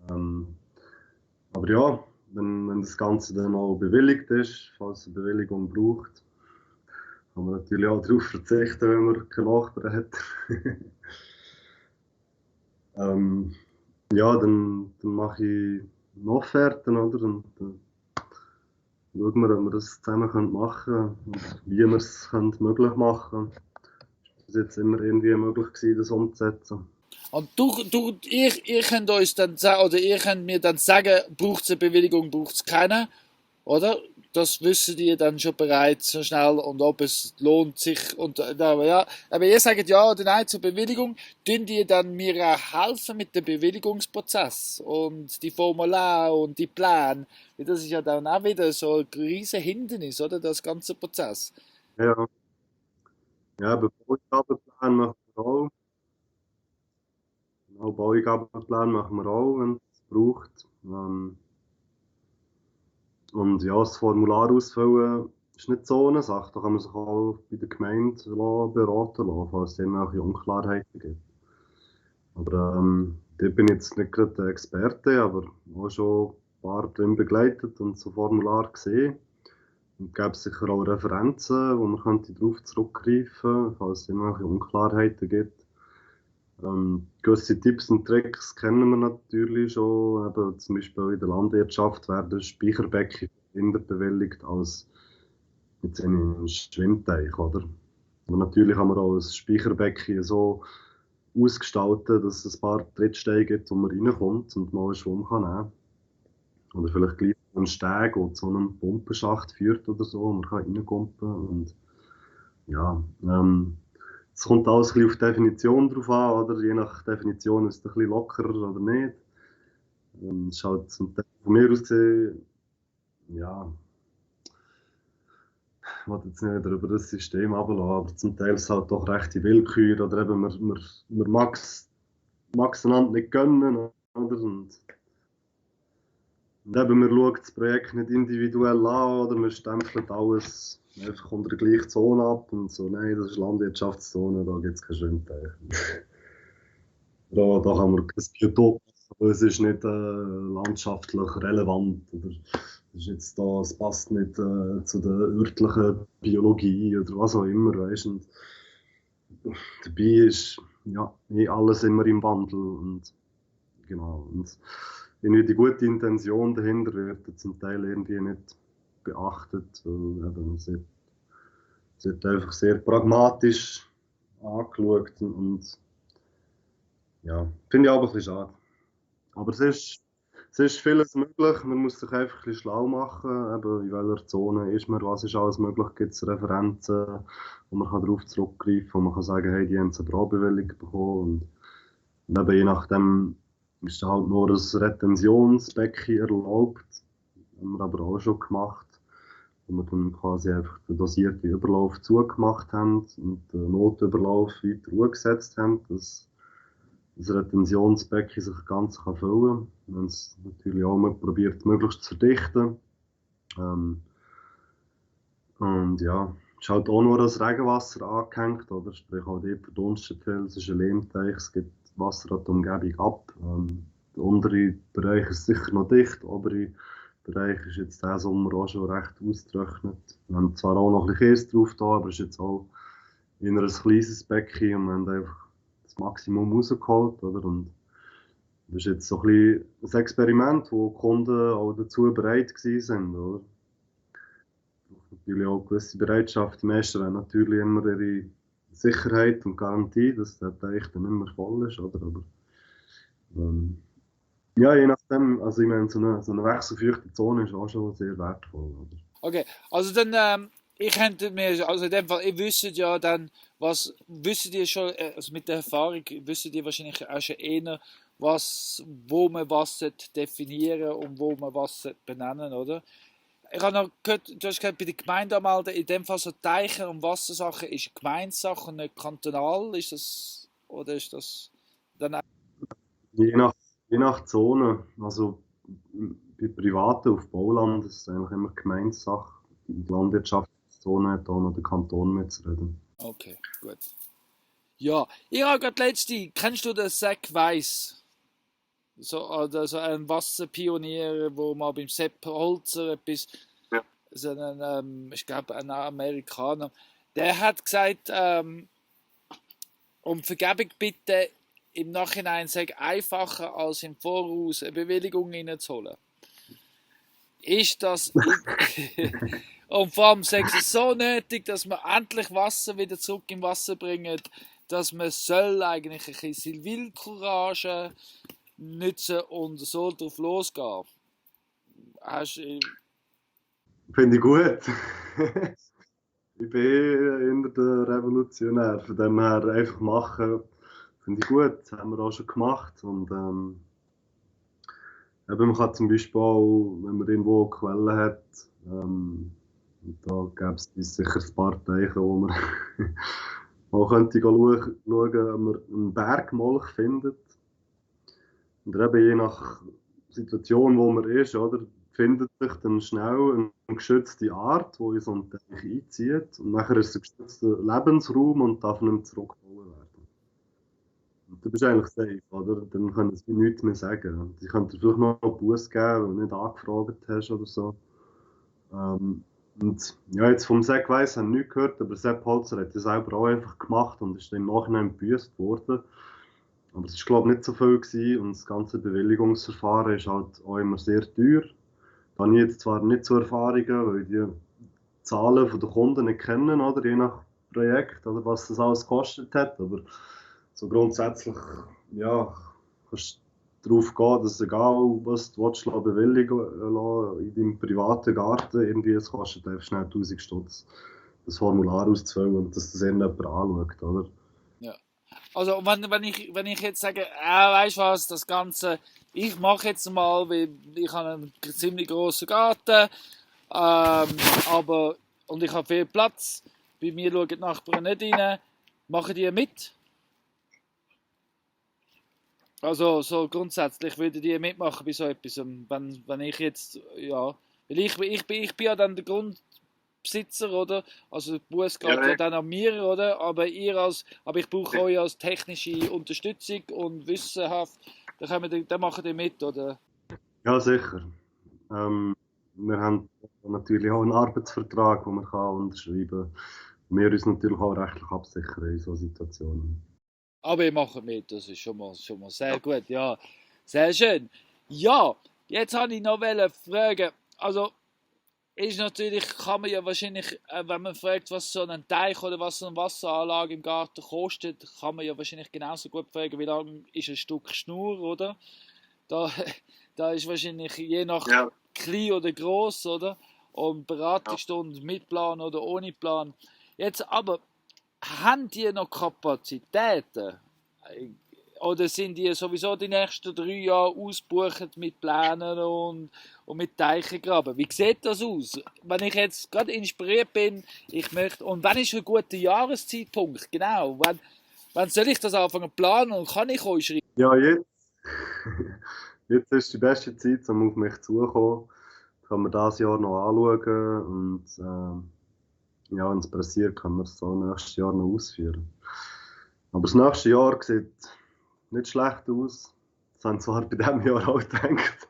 Aber ja, wenn das Ganze dann auch bewilligt ist, falls es eine Bewilligung braucht, kann man natürlich auch darauf verzichten, wenn man keine Nachbarn hat. Ja, dann mache ich noch Offerten, oder? Und dann schauen wir, ob wir das zusammen machen können und wie wir es möglich machen können. Es war jetzt immer irgendwie möglich gewesen, das umzusetzen. Und ihr könnt uns dann sagen, oder ihr könnt mir dann sagen, braucht es eine Bewilligung, braucht es keine, oder? Das wissen die dann schon bereits so schnell und ob es lohnt sich und ja, aber ihr sagt ja oder nein zur Bewilligung, tun die dann mir auch helfen mit dem Bewilligungsprozess und die Formulare und die Pläne, das ist ja dann auch wieder so ein riesen Hindernis, oder, das ganze Prozess. Ja, ja, Baueingabelplan machen wir auch. Genau, Baueingabelplan machen wir auch, wenn es braucht. Und ja, das Formular ausfüllen ist nicht so eine Sache. Da kann man sich auch bei der Gemeinde beraten lassen, falls es irgendwelche Unklarheiten gibt. Aber da bin ich jetzt nicht gerade der Experte, aber auch schon ein paar drin begleitet und so Formular gesehen. Und gäbe es sicher auch Referenzen, wo man könnte darauf zurückgreifen, falls es irgendwelche Unklarheiten gibt. Gewisse Tipps und Tricks kennen wir natürlich schon. Eben, zum Beispiel in der Landwirtschaft werden Speicherbecken eher bewilligt als jetzt in einem Schwimmteich, oder? Aber natürlich kann man auch ein Speicherbecken so ausgestalten, dass es ein paar Trittsteine gibt, wo man reinkommt und mal einen Schwung kann nehmen. Oder vielleicht gleich einen Steg, der zu einem Pumpenschacht führt oder so, und man kann reinkumpen. Und ja, es kommt alles ein bisschen auf die Definition drauf an, oder? Je nach Definition ist es ein bisschen lockerer oder nicht. Es ist halt zum Teil von mir aus gesehen, ja, ich will jetzt nicht über das System runterlassen, aber zum Teil ist es halt doch recht die Willkür, oder eben man mag es einander nicht gönnen, oder? Und eben, man schaut das Projekt nicht individuell an, oder man stempelt alles einfach unter der gleichen Zone ab und so, nein, das ist Landwirtschaftszone, da gibt es keinen Schwimmteich. Da kann man kein Biotop, aber es ist nicht landschaftlich relevant, oder ist jetzt da, es passt nicht zu der örtlichen Biologie oder was auch immer, weißt du. Dabei ist ja alles immer im Wandel und genau. Und irgendwie die gute Intention dahinter wird zum Teil irgendwie nicht beachtet, weil eben, es wird einfach sehr pragmatisch angeschaut und ja, finde ich auch ein bisschen schade. Aber es ist vieles möglich, man muss sich einfach ein bisschen schlau machen, eben in welcher Zone ist man, was ist alles möglich, gibt es Referenzen, wo man darauf zurückgreifen kann, wo man kann sagen, hey, die haben eine Baubewilligung bekommen und eben je nachdem ist halt nur ein Retentionsbecken erlaubt, haben wir aber auch schon gemacht, wo wir dann quasi einfach den dosierten Überlauf zugemacht haben und den Notüberlauf weiter umgesetzt haben, dass das Retentionsbecken sich ganz füllen kann. Wir haben es natürlich auch mal probiert, möglichst zu verdichten. Und ja, es ist halt auch nur das Regenwasser angehängt, oder? Sprich, auch dort verdunstet viel, es ist ein Lehmteich, es gibt Wasser an die Umgebung ab. Der untere Bereich ist sicher noch dicht, der obere Bereich ist jetzt diesen Sommer auch schon recht ausgetrocknet. Wir haben zwar auch noch ein bisschen Käse drauf da, aber es ist jetzt auch in ein kleines Becken und wir haben einfach das Maximum rausgeholt, oder? Und das ist jetzt so ein bisschen ein Experiment, wo die Kunden auch dazu bereit waren, oder? Natürlich auch eine gewisse Bereitschaft. Die meisten wollen natürlich immer ihre Sicherheit und Garantie, dass der Teich dann immer voll ist, oder? Aber, ja, je nachdem, also ich meine, so eine wechselfeuchte Zone ist auch schon sehr wertvoll, oder? Okay, also dann, ich könnte mir, also in dem Fall, ihr wisst ja dann, wisst ihr schon, also mit der Erfahrung, wisst ihr wahrscheinlich auch schon eher, wo man was definieren und wo man was benennen, oder? Ich habe noch gehört, du hast gesagt, bei der Gemeinde anmelden, in dem Fall so Teiche und Wassersachen ist Gemeindesache und nicht kantonal, ist das, oder ist das dann auch? Je nach Zone, also bei Privaten auf Bauland ist es eigentlich immer Gemeindesache. Die Landwirtschaftszone hat auch noch der Kanton mitzureden. Okay, gut. Ja, ich habe gerade letzte, kennst du den Zack Weiss? Oder so ein Wasserpionier, wo mal beim Sepp Holzer etwas, Ja. so ich glaube, ein Amerikaner, der hat gesagt, um Vergebung bitte im Nachhinein sei einfacher als im Voraus eine Bewilligung reinzuholen. Ist das und vor allem sei es so nötig, dass man endlich Wasser wieder zurück im Wasser bringen, dass man soll eigentlich ein bisschen Zivilcourage nutzen und so drauf losgehen. Finde ich gut. Ich bin eher der Revolutionär. Von dem her einfach machen, finde ich gut. Das haben wir auch schon gemacht. Und eben, man kann zum Beispiel auch, wenn man irgendwo eine Quelle hat, da gäbe es sicher ein paar Teiche, wo man auch könnte schauen, ob man einen Bergmolch findet. Und eben je nach Situation, wo man ist, oder, findet sich dann schnell eine geschützte Art, die in so einen Teich einzieht. Und nachher ist es ein geschützter Lebensraum und darf nicht mehr zurückgeholt werden. Und du bist eigentlich safe, oder? Dann können sie nichts mehr sagen. Und sie könnten vielleicht noch einen Buß geben, wenn du nicht angefragt hast oder so. Und ja, jetzt vom Zack Weiss haben wir nichts gehört, aber Sepp Holzer hat das selber auch einfach gemacht und ist dann im Nachhinein gebüßt worden. Aber es war, glaube ich, nicht so viel gewesen und das ganze Bewilligungsverfahren ist halt auch immer sehr teuer. Da habe ich jetzt zwar nicht so Erfahrungen, weil ich die Zahlen der Kunden nicht kennen, oder, je nach Projekt, oder was das alles gekostet hat, aber so grundsätzlich, ja, kannst du darauf gehen, dass egal was du willst, bewilligen lassen, in deinem privaten Garten, irgendwie, es kostet einfach schnell 1000 Stutz, das Formular auszufüllen und dass das irgendjemand anschaut, oder? Ja. Also wenn ich jetzt sage, weißt du was, das Ganze, ich mache jetzt mal, weil ich habe einen ziemlich grossen Garten, aber und ich habe viel Platz, bei mir schauen die Nachbarn nicht rein, machen die mit? Also so grundsätzlich würde die mitmachen bei so etwas, wenn ich jetzt, ja, weil ich bin ja dann der Grundbesitzer, oder? Also der Bus geht ja dann an mir, oder? Aber ich brauche euch als technische Unterstützung und wissenshaft, dann machen die mit, oder? Ja, sicher. Wir haben natürlich auch einen Arbeitsvertrag, den man unterschreiben kann. Wir uns natürlich auch rechtlich absichern in solchen Situationen. Aber ihr macht mit, das ist schon mal sehr gut, ja. Sehr schön. Ja, jetzt habe ich noch fragen, also ist natürlich, kann man ja wahrscheinlich, wenn man fragt, was so ein Teich oder was so eine Wasseranlage im Garten kostet, kann man ja wahrscheinlich genauso gut fragen, wie lang ist ein Stück Schnur, oder? Da ist wahrscheinlich je nach klein oder gross, oder? Und Beratungsstunde mit Plan oder ohne Plan. Jetzt aber, haben die noch Kapazitäten? Oder sind die sowieso die nächsten 3 Jahre ausgebucht mit Plänen und mit Teichengraben? Wie sieht das aus? Wenn ich jetzt gerade inspiriert bin, ich möchte, und wann ist ein guter Jahreszeitpunkt? Genau, wann soll ich das anfangen zu planen und kann ich euch schreiben? Ja, jetzt. Jetzt ist die beste Zeit, um auf mich zuzukommen. Kann man das Jahr noch anschauen und ja, wenn es passiert, kann man es so nächstes Jahr noch ausführen. Aber das nächste Jahr sieht nicht schlecht aus. Das haben zwar bei diesem Jahr auch gedacht.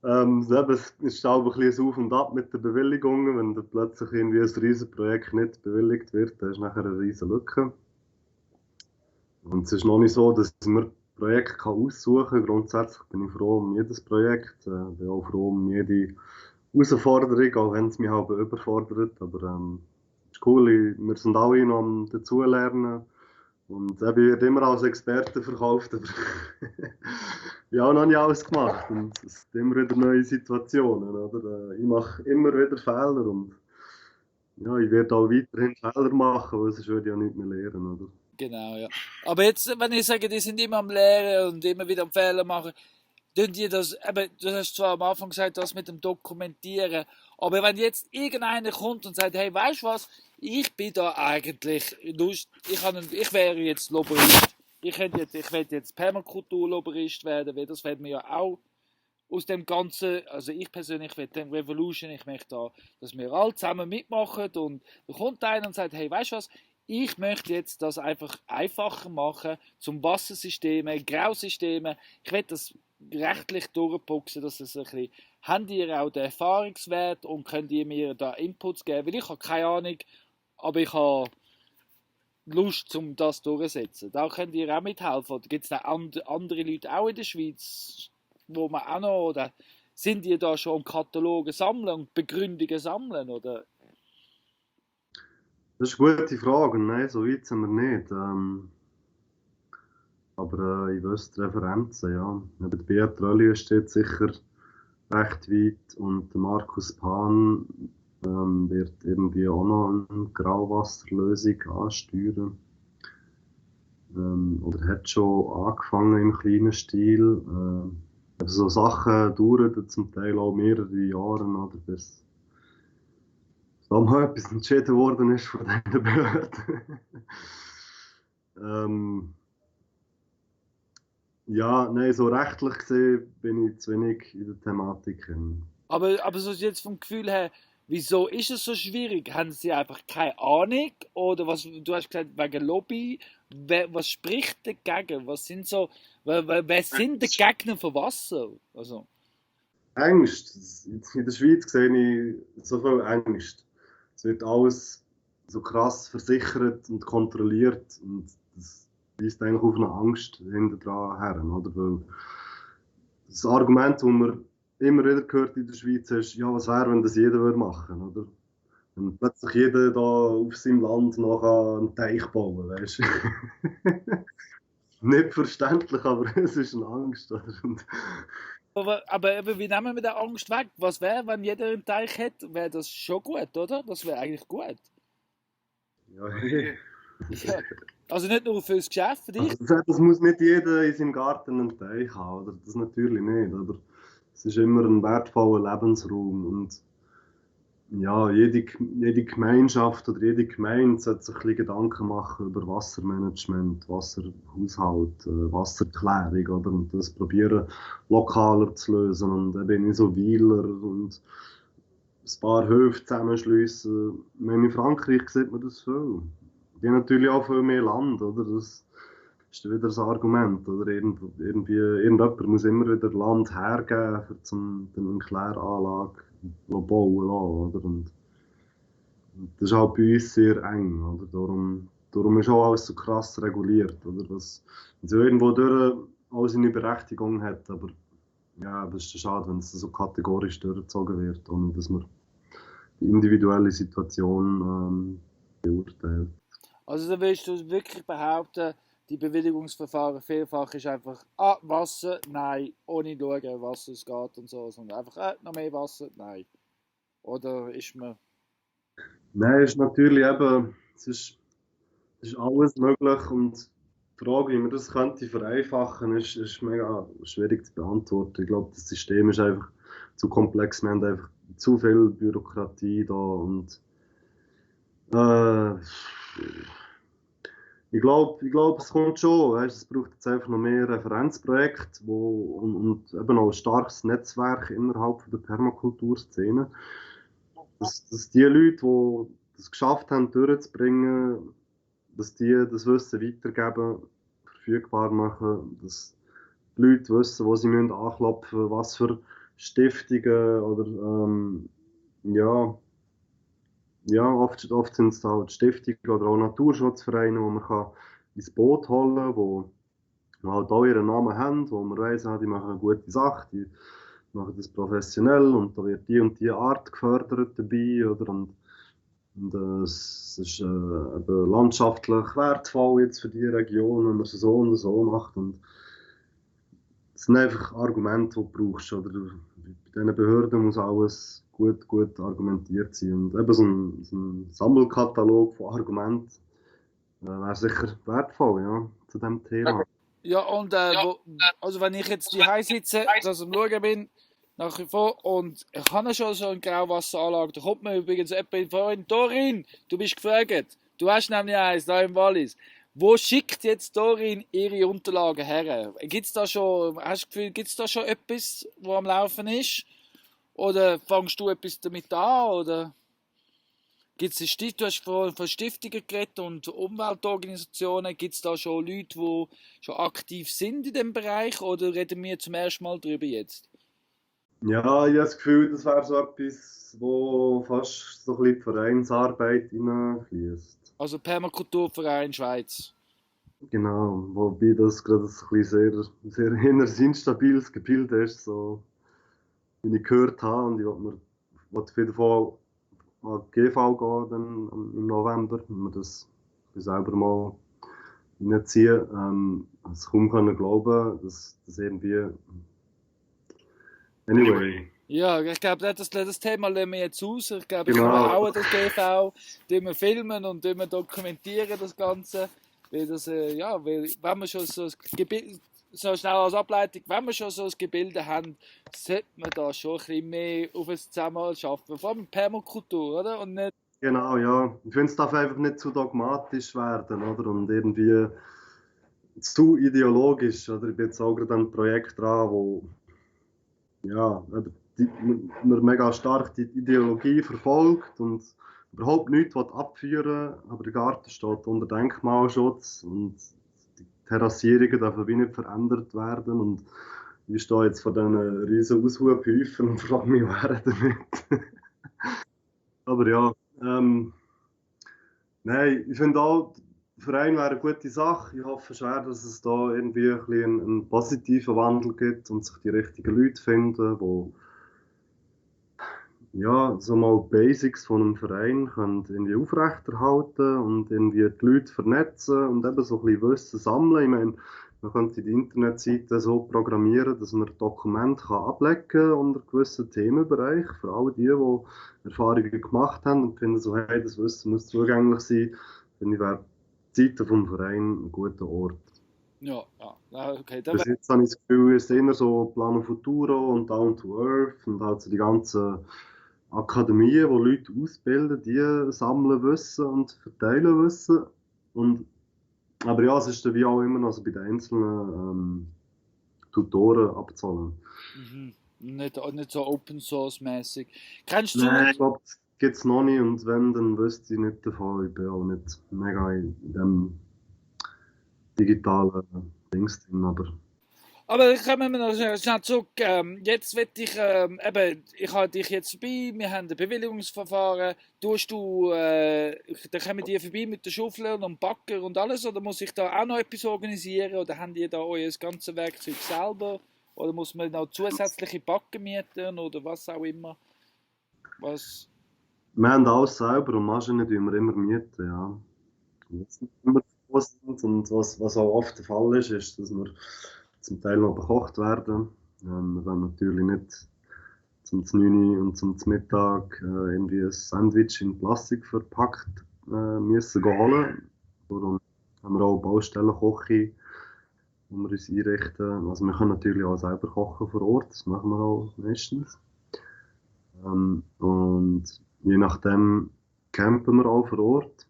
Es ist auch ein bisschen ein Auf und Ab mit den Bewilligungen. Wenn dann plötzlich irgendwie ein Riesenprojekt nicht bewilligt wird, dann ist nachher eine riesen Lücke. Und es ist noch nicht so, dass man Projekte aussuchen kann. Grundsätzlich bin ich froh um jedes Projekt. Bin auch froh um jede Herausforderung, auch wenn es mich halt überfordert. Aber es ist cool, wir sind alle noch am Dazulernen. Und ich werde immer als Experte verkauft, aber ich habe noch nicht alles gemacht. Und es sind immer wieder neue Situationen. Oder? Ich mache immer wieder Fehler und ja, ich werde auch weiterhin Fehler machen, weil sonst würde ich ja nicht mehr lernen. Oder? Genau, ja. Aber jetzt, wenn ich sage, die sind immer am Lehren und immer wieder am Fehler machen, tun die das, eben, du hast zwar am Anfang gesagt, das mit dem Dokumentieren, aber wenn jetzt irgendeiner kommt und sagt, hey, weißt du was, ich bin da eigentlich Lust, ich wäre jetzt Lobbyist, ich will jetzt Permakultur-Lobbyist werden, weil das fällt mir ja auch aus dem Ganzen, also ich persönlich will den Revolution, ich möchte da, dass wir alle zusammen mitmachen und da kommt einer und sagt, hey, weißt du was, ich möchte jetzt das einfach einfacher machen, zum Wassersysteme, Grausysteme, ich will das rechtlich durchboxen, dass es ein bisschen, habt ihr auch den Erfahrungswert und könnt ihr mir da Inputs geben, weil ich habe keine Ahnung, aber ich habe Lust, um das durchzusetzen. Da könnt ihr auch mithelfen. Oder gibt es da andere Leute auch in der Schweiz, wo man auch noch, oder sind die da schon Kataloge sammeln und Begründungen sammeln, oder? Das ist eine gute Frage. Nein, so weit sind wir nicht. Aber ich wüsste Referenzen, ja. Neben der Beat Rölli steht sicher recht weit und der Markus Pan wird irgendwie auch noch eine Grauwasserlösung ansteuern. Oder hat schon angefangen im kleinen Stil. Also so Sachen dauern zum Teil auch mehrere Jahre, oder, bis da mal etwas entschieden worden ist von diesen Behörden. Ja, nein, so rechtlich gesehen bin ich zu wenig in der Thematik. Aber so jetzt vom Gefühl her, wieso ist es so schwierig? Haben sie einfach keine Ahnung? Oder was, du hast gesagt, wegen Lobby, was spricht dagegen? Was sind so, wer sind die Gegner von Wasser? Also. Angst. In der Schweiz sehe ich so viel Angst. Es wird alles so krass versichert und kontrolliert und das weist eigentlich auf eine Angst hinter dran her, oder? Weil das Argument, das man immer wieder hört in der Schweiz, ist, ja, was wäre, wenn das jeder machen würde, oder? Wenn plötzlich jeder da auf seinem Land noch einen Teich bauen, weißt du? Nicht verständlich, aber es ist eine Angst, oder? Aber wie nehmen wir die Angst weg? Was wäre, wenn jeder einen Teich hätte? Wäre das schon gut, oder? Das wäre eigentlich gut. Ja, hey. Ja. Also nicht nur fürs Geschäft, für dich. Also, das muss nicht jeder in seinem Garten einen Teich haben, oder? Das natürlich nicht, aber es ist immer ein wertvoller Lebensraum und ja, jede Gemeinschaft oder jede Gemeinde sollte sich ein bisschen Gedanken machen über Wassermanagement, Wasserhaushalt, Wasserklärung, oder? Und das probieren lokaler zu lösen und eben nicht so Weiler und ein paar Höfe zusammenschliessen. In Frankreich sieht man das viel. Die haben natürlich auch viel mehr Land, oder? Das ist dann wieder das Argument, oder? Irgendjemand muss immer wieder Land hergeben, um eine Kläranlage zu bauen lassen, oder? Und das ist halt bei uns sehr eng, oder? Darum ist auch alles so krass reguliert, oder? Was also irgendwo durch auch seine Berechtigung hat, aber ja, aber es ist schade, wenn es so kategorisch durchgezogen wird, ohne dass man die individuelle Situation beurteilt. Also da willst du wirklich behaupten, die Bewilligungsverfahren vielfach ist einfach, Wasser, nein, ohne schauen, was es geht und so, sondern einfach, noch mehr Wasser, nein. Oder ist man... Nein, es ist natürlich eben, es ist alles möglich und die Frage, wie man das könnte vereinfachen, ist mega schwierig zu beantworten. Ich glaube, das System ist einfach zu komplex, wir haben einfach zu viel Bürokratie da und äh, ich glaube, es kommt schon. Weißt, es braucht jetzt einfach noch mehr Referenzprojekte und eben auch ein starkes Netzwerk innerhalb der Permakulturszene. Dass die Leute, die das geschafft haben, durchzubringen, dass die das Wissen weitergeben, verfügbar machen, dass die Leute wissen, wo sie anklopfen müssen, was für Stiftungen oder ja, oft sind es halt Stiftungen oder auch Naturschutzvereine, wo man kann ins Boot holen kann, wo halt auch ihren Namen haben, wo man weiss, die machen eine gute Sache, die machen das professionell und da wird die und die Art gefördert dabei, oder? Und es ist eben landschaftlich wertvoll jetzt für die Region, wenn man es so und so macht. Und es sind einfach Argumente, die du brauchst. Oder bei diesen Behörden muss alles gut argumentiert sein. Und eben so ein Sammelkatalog von Argumenten wäre sicher wertvoll, ja, zu diesem Thema. Ja, und also wenn ich jetzt hier sitze, dass ich am Schauen bin, nach wie vor, und ich habe schon so eine Grauwasseranlage, da kommt mir übrigens jemand vorhin, Dorin, du bist gefragt, du hast nämlich eins da im Wallis. Wo schickt jetzt Dorin ihre Unterlagen her? Gibt's da schon, hast du das Gefühl, gibt es da schon etwas, was am Laufen ist? Oder fängst du etwas damit an? Oder gibt's du hast von Stiftungen geredet und Umweltorganisationen. Gibt es da schon Leute, die schon aktiv sind in dem Bereich? Oder reden wir zum ersten Mal darüber jetzt? Ja, ich habe das Gefühl, das wäre so etwas, wo fast so ein bisschen die Vereinsarbeit hineinfließt. Also Permakulturverein Schweiz. Genau, wobei das gerade ein bisschen sehr inneres instabiles Gebilde ist, so wie ich gehört habe. Und ich will auf jeden Fall an die GV gehen dann im November, wenn wir das selber mal reinziehen. Also kaum können glauben, dass das irgendwie. Anyway. Ja, ich glaube, das Thema lassen wir jetzt aus. Ich glaube, ich Genau. kann auch das GV filmen und dokumentieren, das Ganze. Weil das, weil, wenn wir schon so ein Gebilde, so schnell als Ableitung, wenn wir schon so ein Gebilde haben, sollte man da schon ein bisschen mehr auf ein Zusammenhalt schaffen. Vor allem Permakultur, oder? Und nicht. Genau, ja. Ich finde, es darf einfach nicht zu dogmatisch werden, oder? Und irgendwie zu ideologisch, oder? Ich bin jetzt auch gerade an einem Projekt dran, wo ja, man mega stark die Ideologie verfolgt und überhaupt nichts abführen will, aber der Garten steht unter Denkmalschutz und die Terrassierungen dürfen wie nicht verändert werden und ich stehe jetzt vor diesen riesen Aushubhäufen und frage mich, wer damit. Aber ja, nein, ich finde auch, der Verein wäre eine gute Sache. Ich hoffe schwer, dass es da irgendwie ein bisschen einen positiven Wandel gibt und sich die richtigen Leute finden, die ja, so mal Basics von einem Verein können irgendwie aufrechterhalten und irgendwie die Leute vernetzen und eben so ein bisschen Wissen sammeln. Ich meine, man könnte die Internetseite so programmieren, dass man Dokumente ablegen kann unter gewissen Themenbereichen. Für alle die Erfahrungen gemacht haben und finden so, hey, das Wissen muss zugänglich sein, finde ich, wäre die Seite vom Verein ein guter Ort. Ja, okay. Bis jetzt habe ich das Gefühl, es ist immer so Plano Futuro und Down to Earth und halt so die ganzen Akademien, wo Leute ausbilden, die sammeln Wissen und verteilen Wissen. Aber ja, es ist dann wie auch immer noch so bei den einzelnen Tutoren abzahlen. Mhm. Nicht so Open Source mäßig. Kennst du? Nein, ich glaube, das gibt es noch nicht und wenn, dann wüsste ich nicht davon. Ich bin auch nicht mega in dem digitalen Dings drin, Aber kommen wir noch schnell zurück. Jetzt will ich, ich habe dich jetzt vorbei, wir haben ein Bewilligungsverfahren. Da kommen die vorbei mit den Schaufeln und Backer und alles, oder muss ich da auch noch etwas organisieren, oder habt ihr da euer ganzes Werkzeug selber, oder muss man noch zusätzliche Backen mieten, oder was auch immer? Was? Wir haben alles selber und Maschinen tun wir immer mieten, ja. Was immer sind und was auch oft der Fall ist, ist, dass wir zum Teil noch bekocht werden. Wir werden natürlich nicht zum 9 und zum Mittag irgendwie ein Sandwich in Plastik verpackt müssen holen. Darum haben wir auch Baustellenküche, wo wir uns einrichten. Also wir können natürlich auch selber kochen vor Ort, das machen wir auch meistens. Und je nachdem campen wir auch vor Ort,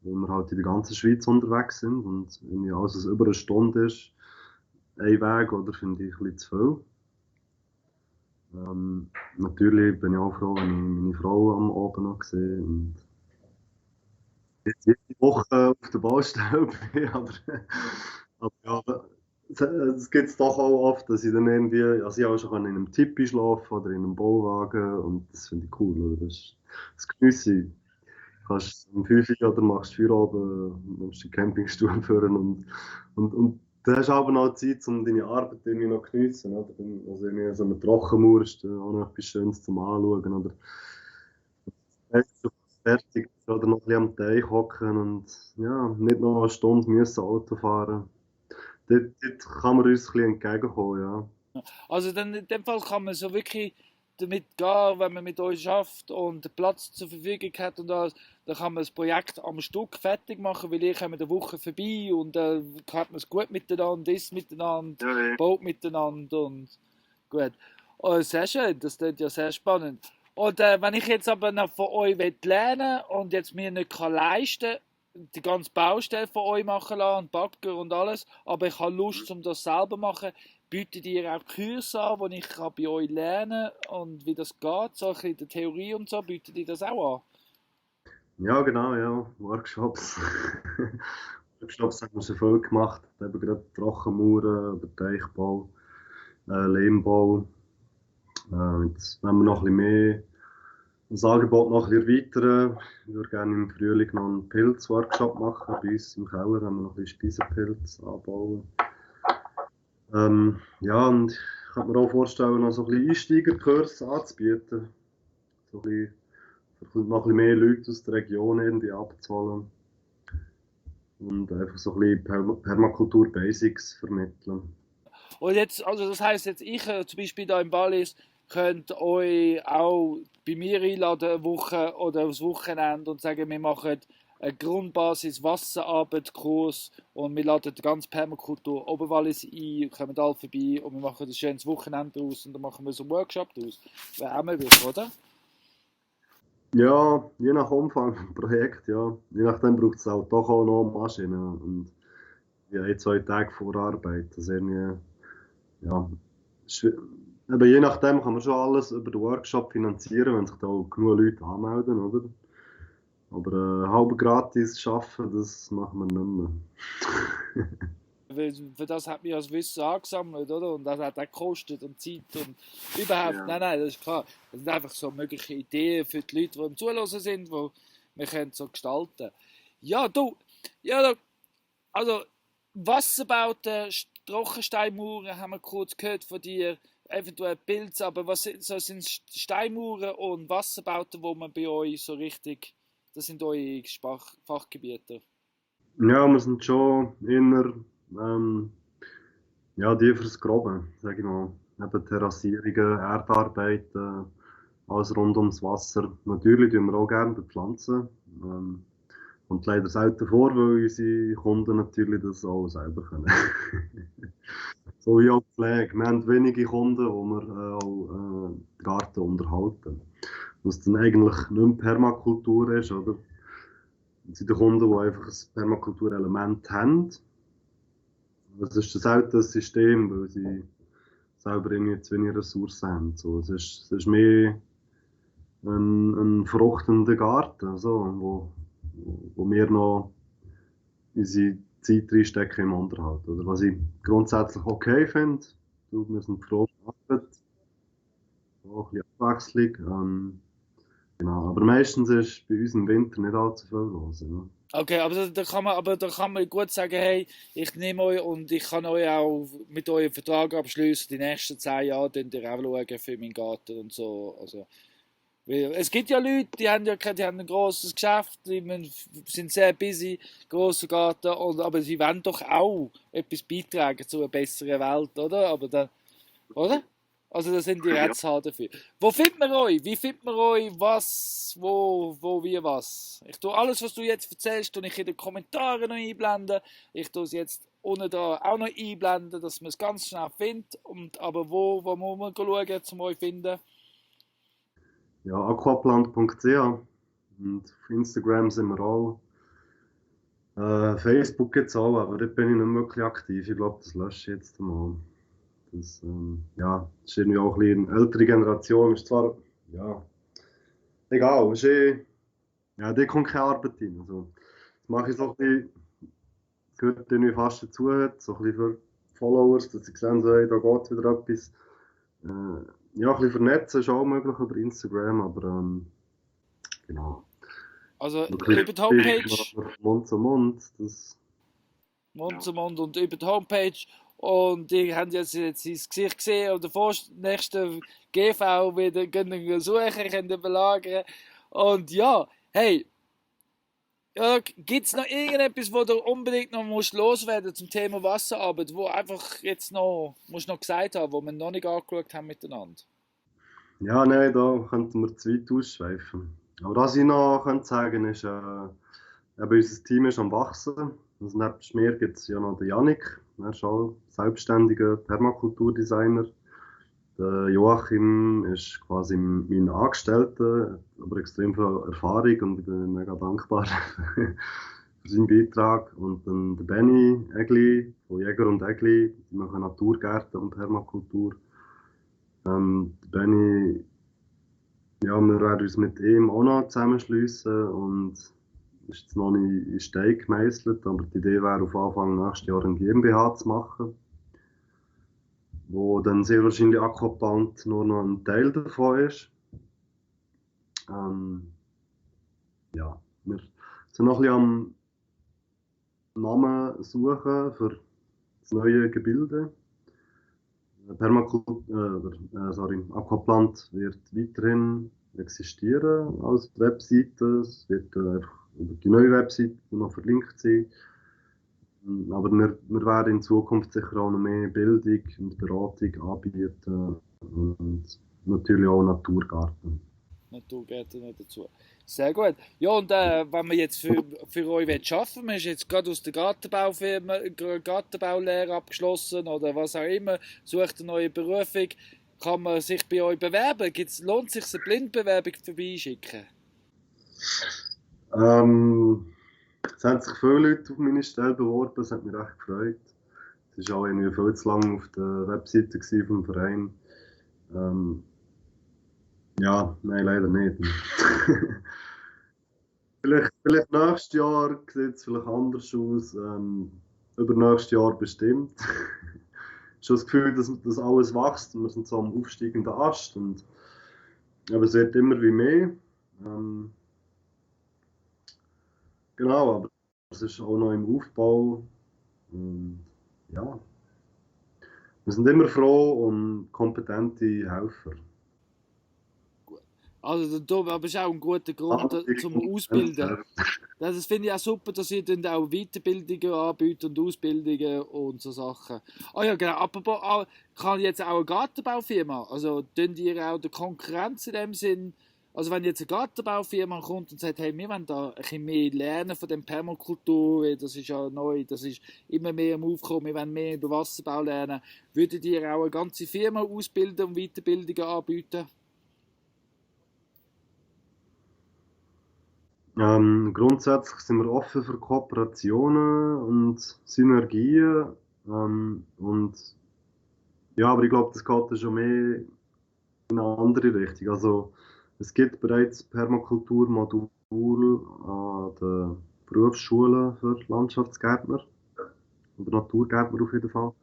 weil wir halt in der ganzen Schweiz unterwegs sind und wenn alles was über eine Stunde ist, ein Weg, oder finde ich ein bisschen zu viel. Natürlich bin ich auch froh, wenn ich meine Frau am Abend noch sehe und jetzt jede Woche auf der Baustelle bin, aber ja, es gibt es doch auch oft, dass ich dann irgendwie, also ich auch schon in einem Tipi schlafen oder in einem Bauwagen und das finde ich cool, oder? Das geniesse ich. Du kannst um 5 Uhr oder machst Feierabend, nimmst den Campingstuhl führen und du hast aber noch Zeit, um deine Arbeit irgendwie noch zu geniessen, oder? Also irgendwie so eine Trockenmauer ist dann auch noch etwas Schönes zum Anschauen, oder? Weißt du, fertig oder noch ein bisschen am Teich hocken und ja, nicht noch eine Stunde müssen Auto fahren. Dort kann man uns ein bisschen entgegenkommen, ja. Also dann in dem Fall kann man so wirklich damit gehen, wenn man mit euch schafft und den Platz zur Verfügung hat und alles, dann kann man das Projekt am Stück fertig machen, weil ihr kommt eine Woche vorbei und hat man es gut miteinander, isst miteinander, Ja, ja. baut miteinander und gut. Oh, sehr schön, das klingt ja sehr spannend. Und wenn ich jetzt aber noch von euch lernen will und jetzt mir nicht kann leisten die ganze Baustelle von euch machen lassen und Bagger und alles, aber ich habe Lust, um das selber zu machen, bietet ihr auch Kurse an, wo ich kann bei euch lernen und wie das geht, so ein bisschen die Theorie und so, bietet ihr das auch Ja, genau, ja. Workshops. Workshops haben wir schon viel gemacht. Eben gerade Trockenmauern oder Teichbau, Lehmbau. Jetzt wollen wir noch ein bisschen mehr das Angebot noch ein bisschen erweitern. Ich würde gerne im Frühling noch einen Pilzworkshop machen. Bei uns im Keller haben wir noch ein bisschen Speisenpilz anbauen. Ja, und ich kann mir auch vorstellen, noch so ein bisschen Einsteigerkurs anzubieten. So ein bisschen, noch ein bisschen mehr Leute aus der Region irgendwie abzuholen. Und einfach so ein bisschen Permakultur-Basics vermitteln. Und jetzt, also das heisst jetzt, ich zum Beispiel da im Wallis, könnt euch auch bei mir einladen, eine Woche oder aufs Wochenende und sagen, wir machen eine Grundbasis Wasserarbeitskurs und wir laden die ganze Permakultur Oberwallis ein, kommen alle vorbei und wir machen ein schönes Wochenende aus und dann machen wir so einen Workshop daraus. Wäre auch möglich, oder? Ja, je nach Umfang des Projekts, ja. Je nachdem braucht es auch doch auch noch Maschinen und ja, 1, 2 Tage Vorarbeit. Das irgendwie, ja, aber je nachdem kann man schon alles über den Workshop finanzieren, wenn sich da auch genug Leute anmelden, oder? Aber halb gratis arbeiten, das machen wir nicht mehr. Weil für das hat man ja das Wissen angesammelt, oder? Und das hat auch gekostet und Zeit und überhaupt. Ja. Nein, das ist klar. Das sind einfach so mögliche Ideen für die Leute, die im Zuhören sind, die wir können so gestalten. Ja, du, ja, also Wasserbauten, Trockensteinmauern haben wir kurz gehört von dir, eventuell Pilze, aber was sind, so sind Steinmauern und Wasserbauten, wo man bei euch so richtig, das sind eure Fachgebiete. Ja, wir sind schon eher, ähm, ja, die fürs Grobe, sage ich mal. Eben Terrassierungen, Erdarbeiten, alles rund ums Wasser. Natürlich tun wir auch gerne bepflanzen. Kommt leider selten vor, weil unsere Kunden natürlich das auch selber können. So wie auch die Pflege. Wir haben wenige Kunden, wo wir auch den Garten unterhalten. Was dann eigentlich nicht mehr Permakultur ist, oder? Das sind die Kunden, die einfach ein Permakulturelement haben. Es ist ein seltenes System, weil sie selber irgendwie zu wenig Ressourcen haben. So, es ist mehr ein fruchtender Garten, so, wo wir noch unsere Zeit reinstecken im Unterhalt. Oder? Was ich grundsätzlich okay finde, wir sind froh, dass auch ein bisschen Abwechslung. Genau. Aber meistens ist bei uns im Winter nicht allzu viel los. Ja. Okay, aber da kann man gut sagen, hey, ich nehme euch und ich kann euch auch mit euch einen Vertrag abschließen, die nächsten 10 Jahre, dann ihr auch schauen für meinen Garten und so. Also, weil es gibt ja Leute, die haben ein grosses Geschäft, sind sehr busy, grosser Garten, aber sie wollen doch auch etwas beitragen zu einer besseren Welt, oder? Aber dann, oder? Also da sind die jetzt halt dafür. Wo findet man euch? Wie findet man euch? Was, wo, wie, was? Ich tue alles, was du jetzt erzählst, tue ich in den Kommentaren noch einblenden. Ich tue es jetzt unten da auch noch einblenden, dass man es ganz schnell findet. Aber wo muss man schauen, um euch zu finden? Ja, aquaplant.ch und auf Instagram sind wir auch. Facebook gibt es auch, aber dort bin ich nicht mehr wirklich aktiv. Ich glaube, das lösche ich jetzt mal. Das, ja, das ist irgendwie auch ein bisschen eine ältere Generation. Ist zwar, ja, egal, ist ja, da kommt keine Arbeit rein. Also, das mache ich so ein bisschen, das gehört irgendwie fast dazu, so ein bisschen Followers, dass sie sehen, so, hey, da geht wieder etwas. Ja, ein bisschen vernetzen ist auch möglich über Instagram, aber genau. Also Ein über die Homepage, bisschen Mund zu Mund, das, Mund zu Mund und über die Homepage. Und die haben jetzt sein Gesicht gesehen und der nächste GV wieder können suchen, können belagern. Und ja, hey, ja, gibt es noch irgendetwas, wo du unbedingt noch musst loswerden zum Thema Wasserarbeit, wo einfach jetzt noch, musst noch gesagt haben, wo wir noch nicht angeschaut haben miteinander? ja, nein, da könnten wir zu weit ausschweifen. Aber was ich noch könnte sagen ist, eben unser Team ist am Wachsen. Also neben mir gibt es ja noch den Yannick, er ist auch selbstständiger Permakulturdesigner. Der Joachim ist quasi mein Angestellter, aber extrem viel Erfahrung und ich bin mega dankbar für seinen Beitrag. Und dann der Benny Egli von Jäger und Egli, die machen Naturgärten und Permakultur. Der Benny, ja, wir werden uns mit ihm auch noch zusammenschliessen und ist jetzt noch nicht in Stein gemeißelt, aber die Idee wäre auf Anfang nächstes Jahr eine GmbH zu machen, wo dann sehr wahrscheinlich Aquaplant nur noch ein Teil davon ist. Ja, wir sind noch ein bisschen am Namen suchen für das neue Gebilde. Aquaplant wird weiterhin existieren als Webseite. Es wird einfach über die neue Webseite noch verlinkt sein. Aber wir werden in Zukunft sicher auch noch mehr Bildung und Beratung anbieten und natürlich auch Naturgarten. Naturgärten noch dazu. Sehr gut. Ja, und wenn man jetzt für euch arbeiten will, man ist jetzt gerade aus der Gartenbaulehre abgeschlossen oder was auch immer, sucht eine neue Berufung, kann man sich bei euch bewerben? Lohnt es sich, eine Blindbewerbung vorbeischicken? Es haben sich viele Leute auf meine Stelle beworben, das hat mich recht gefreut. Es war auch irgendwie viel zu lange auf der Webseite vom Verein. Ja, nein, leider nicht. vielleicht nächstes Jahr sieht es vielleicht anders aus. Übernächstes Jahr bestimmt. Ich habe schon das Gefühl, dass alles wächst und wir sind so am aufsteigenden Ast. Aber es wird immer wie mehr. Genau, aber es ist auch noch im Aufbau. Und ja, wir sind immer froh um kompetente Helfer. Also du bist auch ein guter Grund zum Ausbilden. Das finde ich auch super, dass ihr dann auch Weiterbildungen anbietet und Ausbildungen und so Sachen. Ah ja, genau. Aber kann jetzt auch eine Gartenbaufirma, also tun ihr auch der Konkurrenz in dem Sinn, also wenn jetzt eine Gartenbaufirma kommt und sagt, hey, wir wollen da ein bisschen mehr lernen von der Permakultur, das ist ja neu, das ist immer mehr am Aufkommen, wir wollen mehr über Wasserbau lernen, würdet ihr auch eine ganze Firma ausbilden und Weiterbildungen anbieten? Grundsätzlich sind wir offen für Kooperationen und Synergien. Und ja, aber ich glaube, das geht schon mehr in eine andere Richtung. Also es gibt bereits Permakulturmodule an den Berufsschulen für Landschaftsgärtner oder Naturgärtner auf jeden Fall.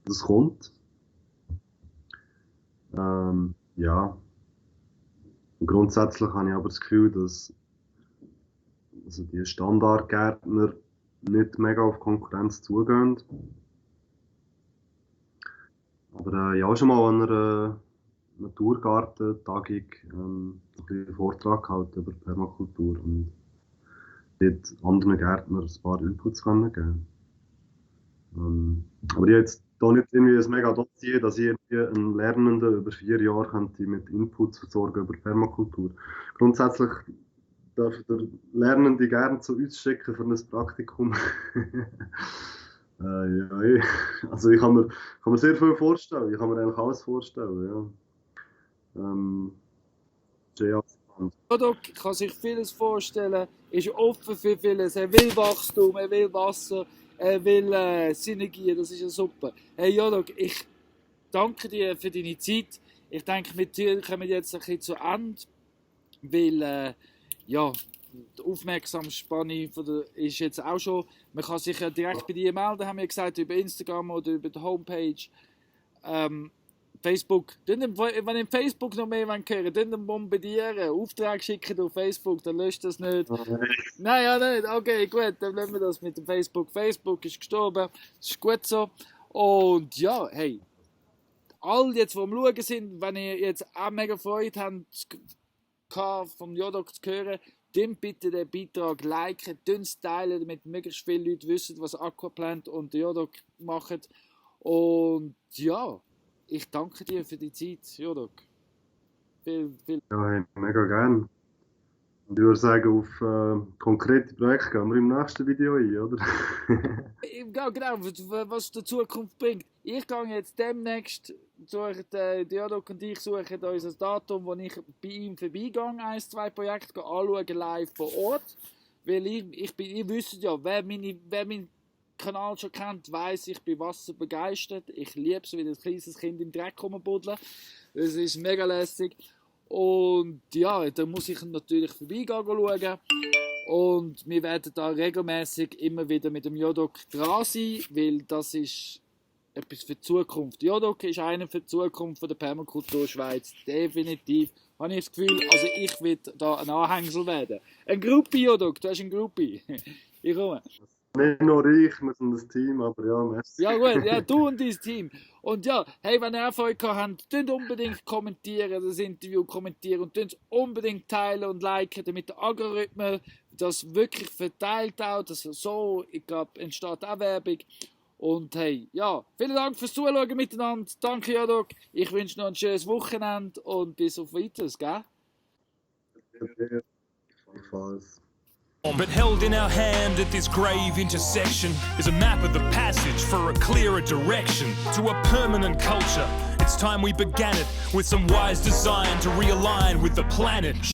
Das kommt. Ja. Grundsätzlich habe ich aber das Gefühl, dass also die Standardgärtner nicht mega auf Konkurrenz zugehen. Aber ich habe schon mal an einer Naturgartentagung einen Vortrag gehalten über Permakultur und dort anderen Gärtnern ein paar Inputs geben. Aber ich habe jetzt da nicht irgendwie ein mega Dossier, dass ich irgendwie einen Lernenden über 4 Jahre könnte mit Inputs versorgen über Permakultur. Grundsätzlich darf der Lernende gerne zu uns schicken für ein Praktikum. Ja, also ich kann mir sehr viel vorstellen. Ich kann mir eigentlich alles vorstellen. Ja. Ja spannend. Rodok kann sich vieles vorstellen, ist offen für vieles, er will Wachstum, er will Wasser, er will Synergie, das ist ja super. Hey Jodok, ich danke dir für deine Zeit. Ich denke, mit dir kommen wir jetzt ein bisschen zu Ende, weil ja, die Aufmerksamkeitsspanne ist jetzt auch schon, man kann sich ja direkt bei dir melden, haben wir gesagt, über Instagram oder über die Homepage. Facebook, wenn ihr Facebook noch mehr hören wollt, dann bombardieren, Auftrag schicken auf Facebook, dann löscht das nicht. Nein, ja nicht, okay, gut, dann lassen wir das mit dem Facebook. Facebook ist gestorben, das ist gut so. Und ja, hey, all jetzt, die am Schauen sind, wenn ihr jetzt auch mega Freude habt, vom Jodok zu hören, dann bitte den Beitrag liken, es teilen, damit möglichst viele Leute wissen, was Aquaplant und der Jodok machen. Und ja, ich danke dir für die Zeit, Jodok. Viel. Ja, hey, mega gern. Und ich würde sagen, auf konkrete Projekte gehen wir im nächsten Video ein, oder? Ja, genau, was die Zukunft bringt. Ich gehe jetzt demnächst, Jodok und ich suchen uns ein Datum, wo ich bei ihm vorbeigehe, 1-2 Projekte anschauen, live vor Ort. Weil ihr wisst ja, wer meinen Kanal schon kennt, weiss, ich bin Wasser begeistert. Ich liebe es, wie ein kleines Kind im Dreck rumbuddeln. Das ist mega lässig. Und ja, da muss ich natürlich vorbeigehen schauen. Und wir werden da regelmäßig immer wieder mit dem Jodok dran sein, weil das ist etwas für die Zukunft. Jodok ist einer für die Zukunft der Permakultur Schweiz. Definitiv. Habe ich das Gefühl, also ich will da ein Anhängsel werden. Ein Groupie, Jodok, du hast ein Groupie. Ich komme. Nicht nur ich, wir sind ein Team, aber ja, merci. Ja gut, ja, du und dein Team. Und ja, hey, wenn ihr Erfolg habt, könnt unbedingt kommentieren, das Interview kommentieren und könnt unbedingt teilen und liken, damit der Algorithmus das wirklich verteilt auch, dass so, ich glaube, entsteht auch Werbung. Und hey, ja, vielen Dank fürs Zuschauen miteinander. Danke, Jodok. Ich wünsche noch ein schönes Wochenende und bis auf Weiteres, gell? But held in our hand at this grave intersection is a map of the passage for a clearer direction to a permanent culture. It's time we began it with some wise design to realign with the planet.